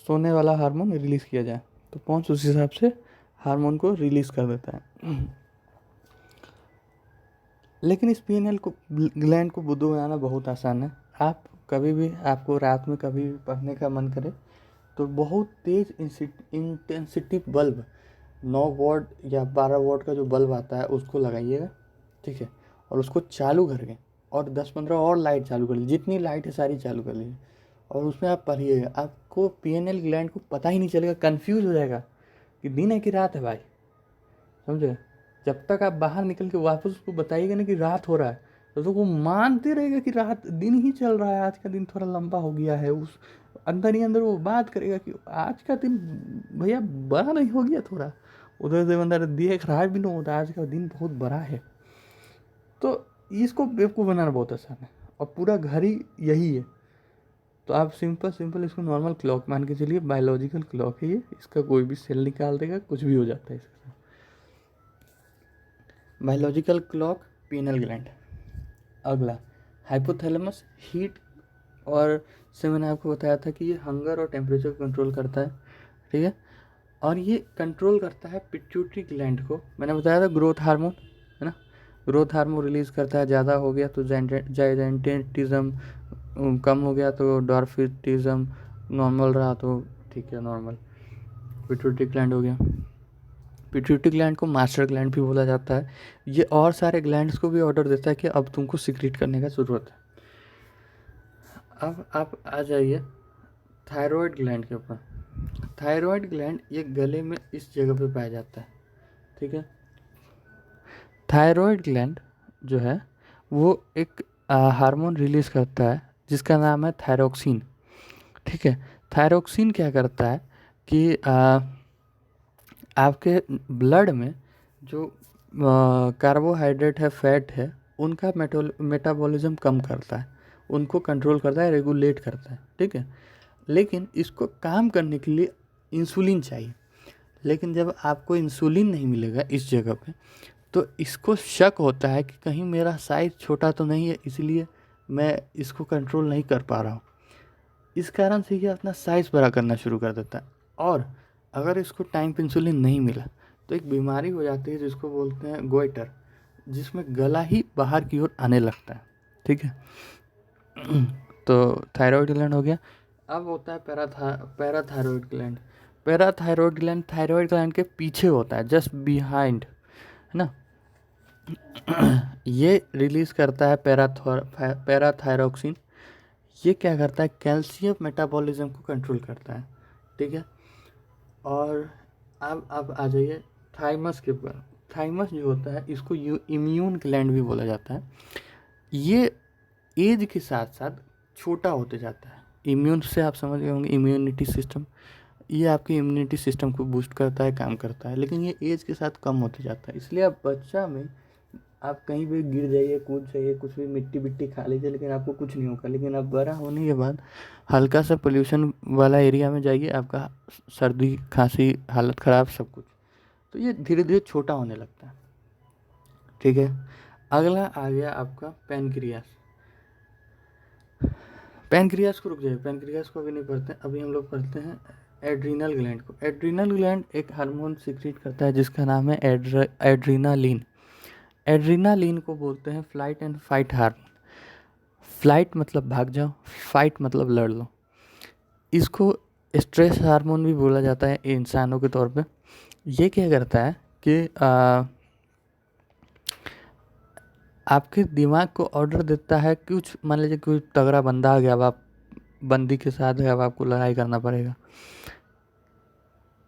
सोने वाला हार्मोन रिलीज़ किया जाए, तो पॉन्स उस हिसाब से हार्मोन को रिलीज़ कर देता है। लेकिन इस पीएनएल को ग्लैंड को बुद्धू बनाना बहुत आसान है। आप कभी भी, आपको रात में कभी भी पढ़ने का मन करे तो बहुत तेज इंटेंसिटी बल्ब 9 वॉट या 12 वॉट का जो बल्ब आता है उसको लगाइएगा, ठीक है। और उसको चालू करके और 10-15 और लाइट चालू कर लीजिए, जितनी लाइट है सारी चालू कर लीजिए, और उसमें आप पढ़िएगा। आपको पीएनएल ग्लैंड को पता ही नहीं चलेगा, कंफ्यूज हो जाएगा कि दिन है कि रात है भाई, समझे। जब तक आप बाहर निकल के वापस उसको बताइएगा ना कि रात हो रहा है, तो वो मानते रहेगा कि रात दिन ही चल रहा है, आज का दिन थोड़ा लंबा हो गया है। उस अंदर ही अंदर वो बात करेगा कि आज का दिन भैया बड़ा नहीं हो गया थोड़ा, उधर से अंदर देख रहा भी नहीं होता, आज का दिन बहुत बड़ा है। तो इसको बेवकूफ़ बनाना बहुत आसान है, और पूरा घर ही यही है। तो आप सिंपल सिंपल इसको नॉर्मल क्लॉक मान के चलिए, बायोलॉजिकल क्लॉक है ये, इसका कोई भी सेल निकाल देगा, कुछ भी हो जाता है इसके साथ। Biological clock, penal gland. अगला हाइपोथैलेमस, हीट और से मैंने आपको बताया था कि ये हंगर और टेम्परेचर कंट्रोल करता है, ठीक है। और ये कंट्रोल करता है पिट्यूटरी ग्लैंड को, मैंने बताया था ग्रोथ हार्मोन, है ना, ग्रोथ हार्मोन रिलीज करता है, ज़्यादा हो गया तो जाइजेंटेटिज्म, कम हो गया तो डॉर्फिटिज्म, नॉर्मल रहा तो ठीक है नॉर्मल। पिट्यूटरी ग्लैंड हो गया। पिट्यूटरी ग्लैंड को मास्टर ग्लैंड भी बोला जाता है। ये और सारे ग्लैंड्स को भी ऑर्डर देता है कि अब तुमको सीक्रेट करने का ज़रूरत है। अब आप आ जाइए थायराइड ग्लैंड के ऊपर। थायराइड ग्लैंड ये गले में इस जगह पे पाया जाता है, ठीक है। थायराइड ग्लैंड जो है वो एक हार्मोन रिलीज करता है जिसका नाम है थायरोक्सिन, ठीक है। थायरोक्सिन क्या करता है कि आपके ब्लड में जो कार्बोहाइड्रेट है, फैट है, उनका मेटाबॉलिज्म कम करता है, उनको कंट्रोल करता है, रेगुलेट करता है, ठीक है। लेकिन इसको काम करने के लिए इंसुलिन चाहिए। लेकिन जब आपको इंसुलिन नहीं मिलेगा इस जगह पे, तो इसको शक होता है कि कहीं मेरा साइज़ छोटा तो नहीं है, इसलिए मैं इसको कंट्रोल नहीं कर पा रहा हूँ। इस कारण से ये अपना साइज़ बड़ा करना शुरू कर देता है। और अगर इसको टाइम पे इंसुलिन नहीं मिला तो एक बीमारी हो जाती है जिसको बोलते हैं गोइटर, जिसमें गला ही बाहर की ओर आने लगता है, ठीक है। तो थायराइड ग्लैंड हो गया। अब होता है parathyroid gland. Parathyroid gland thyroid gland के पीछे होता है, जस्ट बिहाइंड, है ना। ये रिलीज करता है पैराथायरोक्सिन। ये क्या करता है, कैल्शियम मेटाबॉलिज्म को कंट्रोल करता है, ठीक है। और अब आ जाइए थाइमस के ऊपर। थाइमस जो होता है इसको इम्यून ग्लैंड भी बोला जाता है। ये एज के साथ साथ छोटा होते जाता है। इम्यून से आप समझ गए होंगे, इम्यूनिटी सिस्टम, ये आपके इम्यूनिटी सिस्टम को बूस्ट करता है, काम करता है, लेकिन ये एज के साथ कम होते जाता है। इसलिए आप बच्चा में आप कहीं भी गिर जाइए, कूद जाइए, कुछ भी मिट्टी बिट्टी खा लीजिए, लेकिन आपको कुछ नहीं होगा। लेकिन आप बड़ा होने के बाद हल्का सा पोल्यूशन वाला एरिया में जाइए, आपका सर्दी खांसी, हालत ख़राब, सब कुछ। तो ये धीरे धीरे छोटा होने लगता है, ठीक है। अगला आ गया आपका पैनक्रियास। पैनक्रियास को रुक जाइए, पैनक्रियास को अभी नहीं पढ़ते, अभी हम लोग पढ़ते हैं एड्रीनल ग्लैंड को। एड्रीनल ग्लैंड एक हार्मोन सीक्रेट करता है जिसका नाम है एड्रीनालिन। एड्रीनालिन को बोलते हैं flight and fight hormone. Flight मतलब भाग जाओ, फाइट मतलब लड़ लो। इसको स्ट्रेस हार्मोन भी बोला जाता है इंसानों के तौर पे। ये क्या करता है कि आपके दिमाग को ऑर्डर देता है, कुछ मान लीजिए कोई तगड़ा बंदा आ गया, अब आप बंदी के साथ है, अब आपको लड़ाई करना पड़ेगा।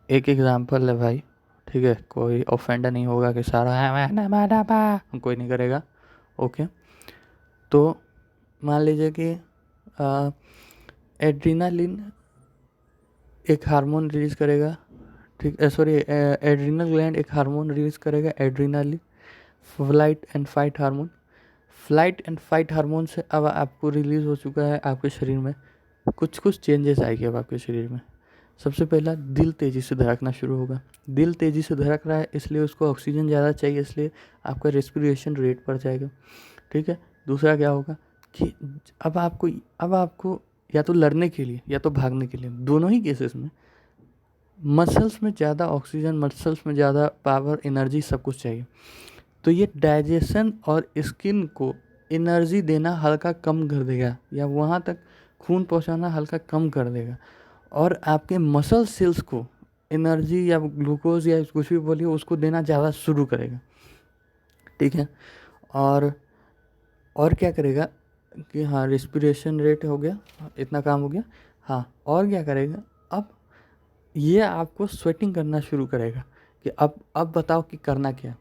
एक एग्जाम्पल है भाई, ठीक है, कोई ऑफेंड नहीं होगा कि सारा कोई नहीं करेगा, ओके। तो मान लीजिए कि एड्रीनालिन एक हार्मोन रिलीज करेगा, ठीक, सॉरी, एड्रीनल ग्लैंड एक हार्मोन रिलीज करेगा, adrenaline, flight and fight hormone. Flight and fight hormone से अब आपको रिलीज हो चुका है आपके शरीर में, कुछ कुछ चेंजेस आएंगे अब आपके शरीर में। सबसे पहला, दिल तेज़ी से धड़कना शुरू होगा। दिल तेज़ी से धड़क रहा है इसलिए उसको ऑक्सीजन ज़्यादा चाहिए, इसलिए आपका रेस्पिरेशन रेट बढ़ जाएगा, ठीक है। दूसरा क्या होगा कि अब आपको या तो लड़ने के लिए या तो भागने के लिए, दोनों ही केसेस में मसल्स में ज़्यादा ऑक्सीजन, मसल्स में ज़्यादा पावर, एनर्जी, सब कुछ चाहिए। तो ये डाइजेशन और स्किन को एनर्जी देना हल्का कम कर देगा, या वहाँ तक खून पहुँचाना हल्का कम कर देगा, और आपके मसल सेल्स को एनर्जी या ग्लूकोज या कुछ भी बोलिए उसको देना ज़्यादा शुरू करेगा, ठीक है। और क्या करेगा कि हाँ, रिस्पिरेशन रेट हो गया, इतना काम हो गया, हाँ। और क्या करेगा, अब ये आपको स्वेटिंग करना शुरू करेगा कि अब बताओ कि करना क्या है।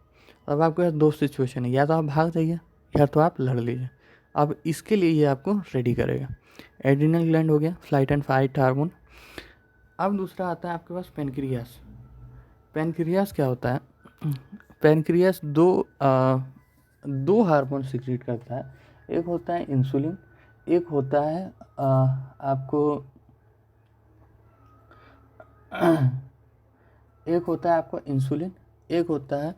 अब आपके पास दो सिचुएशन है, या तो आप भाग जाइए या तो आप लड़ लीजिए। अब इसके लिए ये आपको रेडी करेगा। एड्रिनल ग्लैंड हो गया, फ्लाइट एंड फाइट हार्मोन। अब दूसरा आता है आपके पास पेनक्रियास। पेनक्रियास क्या होता है, पेनक्रियास दो हार्मोन सीक्रेट करता है। एक होता है इंसुलिन, एक होता है आपको एक होता है आपको इंसुलिन, एक होता है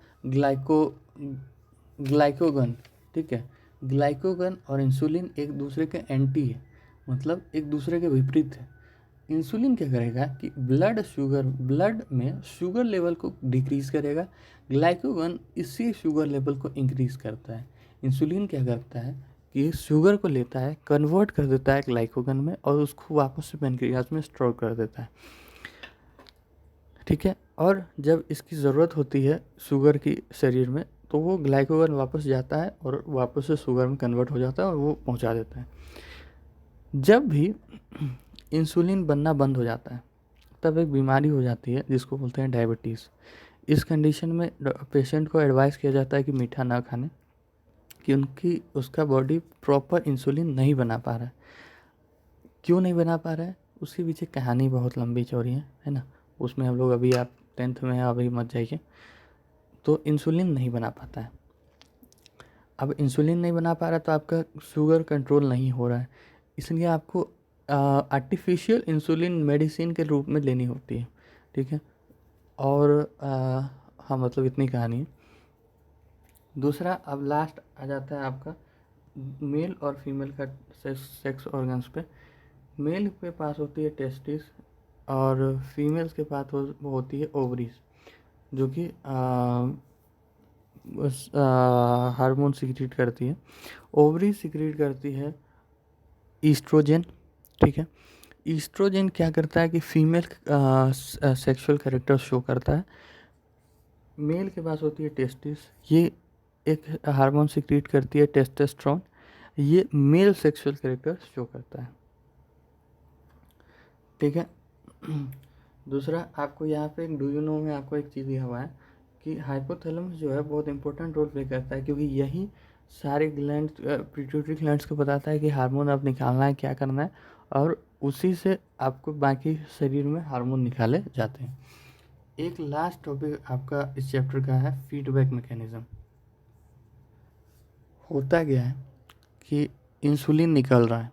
ग्लाइकोगन। ठीक है, ग्लाइकोगन और इंसुलिन एक दूसरे के एंटी है, मतलब एक दूसरे के विपरीत है। इंसुलिन क्या करेगा कि ब्लड में शुगर लेवल को डिक्रीज करेगा, ग्लाइकोगन इसी शुगर लेवल को इंक्रीज करता है। इंसुलिन क्या करता है कि शुगर को लेता है, कन्वर्ट कर देता है ग्लाइकोगन में और उसको वापस से पैनक्रियाज में स्टोर कर देता है। ठीक है, और जब इसकी ज़रूरत होती है शुगर की शरीर में, तो वो ग्लाइकोगन वापस जाता है और वापस से शुगर में कन्वर्ट हो जाता है और वो पहुंचा देता है। जब भी इंसुलिन बनना बंद हो जाता है तब एक बीमारी हो जाती है जिसको बोलते हैं डायबिटीज़। इस कंडीशन में पेशेंट को एडवाइस किया जाता है कि मीठा ना खाने, क्योंकि उसका बॉडी प्रॉपर इंसुलिन नहीं बना पा रहा है। क्यों नहीं बना पा रहा है, उसके पीछे कहानी बहुत लंबी चौड़ी है ना, उसमें हम लोग अभी, आप 10th में हैं अभी मत जाइए। तो इंसुलिन नहीं बना पाता है। अब इंसुलिन नहीं बना पा रहा तो आपका शुगर कंट्रोल नहीं हो रहा है, इसलिए आपको आर्टिफिशियल इंसुलिन मेडिसिन के रूप में लेनी होती है। ठीक है, और हाँ, मतलब इतनी कहानी है। दूसरा, अब लास्ट आ जाता है आपका मेल और फीमेल का सेक्स ऑर्गन्स पे। मेल के पास होती है टेस्टिस और फीमेल्स के पास होती है ओवरीज, जो कि हार्मोन सिक्रीट करती है। ओवरी सिक्रीट करती है ईस्ट्रोजन। ठीक है, ईस्ट्रोजन क्या करता है कि फीमेल सेक्सुअल कैरेक्टर शो करता है। मेल के पास होती है टेस्टिस, ये एक हार्मोन सिक्रीट करती है टेस्टोस्टेरोन, ये मेल सेक्सुअल कैरेक्टर शो करता है। ठीक है, दूसरा आपको यहाँ पे डू यू नो में आपको एक चीज़ दिया हुआ है कि हाइपोथैलेमस जो है बहुत इंपॉर्टेंट रोल प्ले करता है, क्योंकि यही सारे ग्लैंड पिट्यूटरी ग्लैंड्स को बताता है कि हार्मोन आप निकालना है, क्या करना है, और उसी से आपको बाकी शरीर में हार्मोन निकाले जाते हैं। एक लास्ट टॉपिक आपका इस चैप्टर का है फीडबैक मैकेनिज्म। होता क्या है कि इंसुलिन निकल रहा है,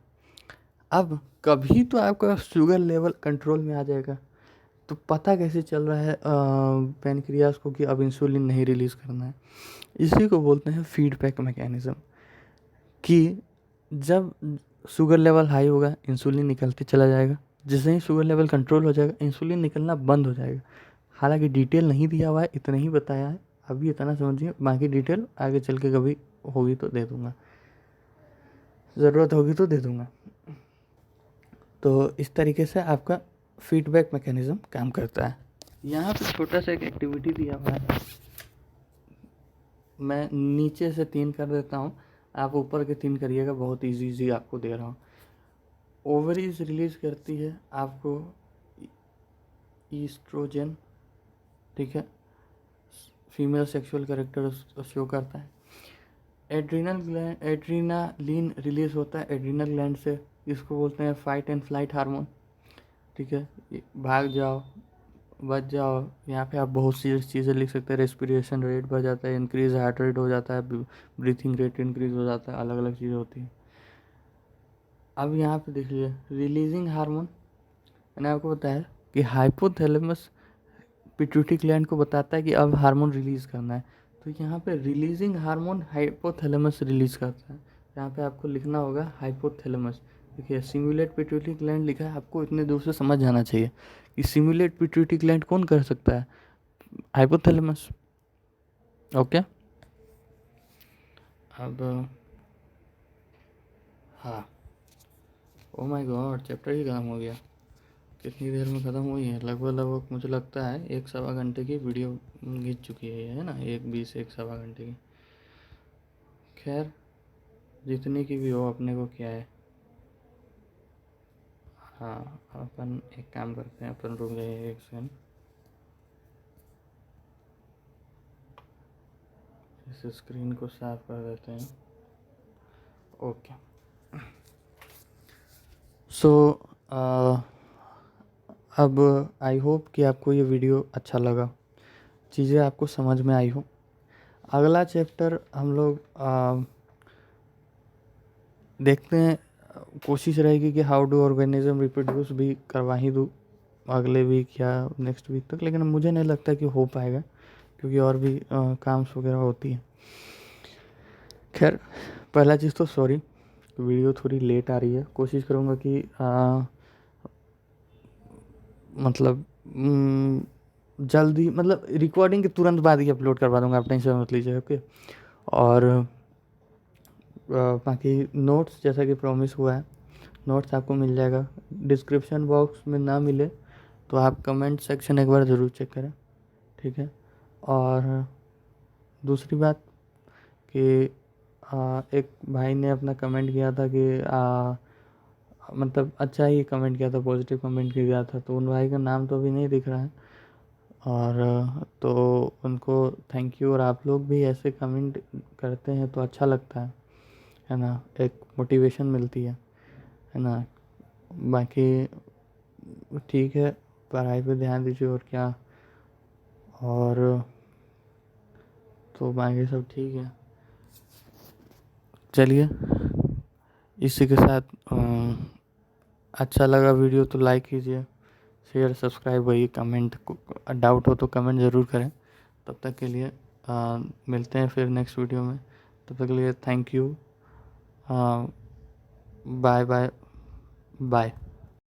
अब कभी तो आपका शुगर लेवल कंट्रोल में आ जाएगा, तो पता कैसे चल रहा है पैनक्रियाज को कि अब इंसुलिन नहीं रिलीज़ करना है। इसी को बोलते हैं फीडबैक मैकेनिज्म, कि जब शुगर लेवल हाई होगा इंसुलिन निकलते चला जाएगा, जैसे ही शुगर लेवल कंट्रोल हो जाएगा इंसुलिन निकलना बंद हो जाएगा। हालांकि डिटेल नहीं दिया हुआ है, इतना ही बताया है, अभी इतना समझिए, बाकी डिटेल आगे चल के कभी होगी तो दे दूँगा, ज़रूरत होगी तो दे दूँगा। तो इस तरीके से आपका फीडबैक मैकेनिज्म काम करता है। यहाँ पे छोटा सा एक एक्टिविटी दिया हुआ है, मैं नीचे से 3 कर देता हूँ, आप ऊपर के 3 करिएगा, बहुत इजी आपको दे रहा हूँ। ओवरीज रिलीज करती है आपको ईस्ट्रोजन। ठीक है, फीमेल सेक्सुअल कैरेक्टर शो करता है। एड्रीनालिन रिलीज होता है एड्रीनल ग्लैंड से, इसको बोलते हैं फाइट एंड फ्लाइट हार्मोन। ठीक है, भाग जाओ, बच जाओ, यहाँ पे आप बहुत सी चीज़ें लिख सकते हैं। रेस्पिरेशन रेट बढ़ जाता है, इंक्रीज हार्ट रेट हो जाता है, ब्रीथिंग रेट इंक्रीज हो जाता है, अलग अलग चीज़ें होती हैं। अब यहाँ पे देख लीजिए रिलीजिंग हार्मोन, मैंने आपको बताया कि हाइपोथैलेमस पिट्यूटरी ग्लैंड को बताता है कि अब हार्मोन रिलीज़ करना है, तो यहाँ पे रिलीजिंग हार्मोन हाइपोथैलेमस रिलीज करता है। यहाँ पे आपको लिखना होगा हाइपोथैलेमस। देखिए सिमुलेट पिट्यूटरी ग्लैंड लिखा है, आपको इतने दूर से समझ जाना चाहिए कि सिमुलेट पिट्यूटरी ग्लैंड कौन कर सकता है, हाइपोथैलेमस। ओके, अब हाँ, ओ माय गॉड, चैप्टर ही खत्म हो गया। कितनी देर में ख़त्म हुई है, लगभग मुझे लगता है 1-1.25 घंटे की वीडियो खींच चुकी है, है ना, 1:20 1-1.25 घंटे की। खैर, जितनी की भी हो, अपने को क्या है। हाँ, अपन एक काम करते हैं, अपन रुक गए 1 सेकंड, इस स्क्रीन को साफ कर देते हैं। ओके, सो अब आई होप कि आपको ये वीडियो अच्छा लगा, चीज़ें आपको समझ में आई हो। अगला चैप्टर हम लोग देखते हैं कोशिश रहेगी कि हाउ डू ऑर्गेनिज्म रिप्रोड्यूस भी करवा ही दूँ अगले वीक या नेक्स्ट वीक तक, लेकिन मुझे नहीं लगता कि हो पाएगा क्योंकि और भी काम्स वगैरह होती है। खैर, पहला चीज़ तो सॉरी, वीडियो थोड़ी लेट आ रही है। कोशिश करूँगा कि मतलब जल्दी, मतलब रिकॉर्डिंग के तुरंत बाद ही अपलोड करवा दूँगा, आप टेंशन मत लीजिए, ओके। और बाकी नोट्स जैसा कि प्रॉमिस हुआ है, नोट्स आपको मिल जाएगा। डिस्क्रिप्शन बॉक्स में ना मिले तो आप कमेंट सेक्शन एक बार ज़रूर चेक करें, ठीक है। और दूसरी बात कि एक भाई ने अपना कमेंट किया था कि मतलब अच्छा ही कमेंट किया था, पॉजिटिव कमेंट किया था, तो उन भाई का नाम तो अभी नहीं दिख रहा है। और तो उनको थैंक यू। और आप लोग भी ऐसे कमेंट करते हैं तो अच्छा लगता है ना, एक मोटिवेशन मिलती है ना। बाकी ठीक है, पढ़ाई पे ध्यान दीजिए और क्या। और तो बाकी सब ठीक है। चलिए, इसी के साथ अच्छा लगा वीडियो तो लाइक कीजिए, शेयर सब्सक्राइब, वही कमेंट, डाउट हो तो कमेंट ज़रूर करें। तब तक के लिए मिलते हैं फिर नेक्स्ट वीडियो में। तब तक के लिए thank you, bye bye bye.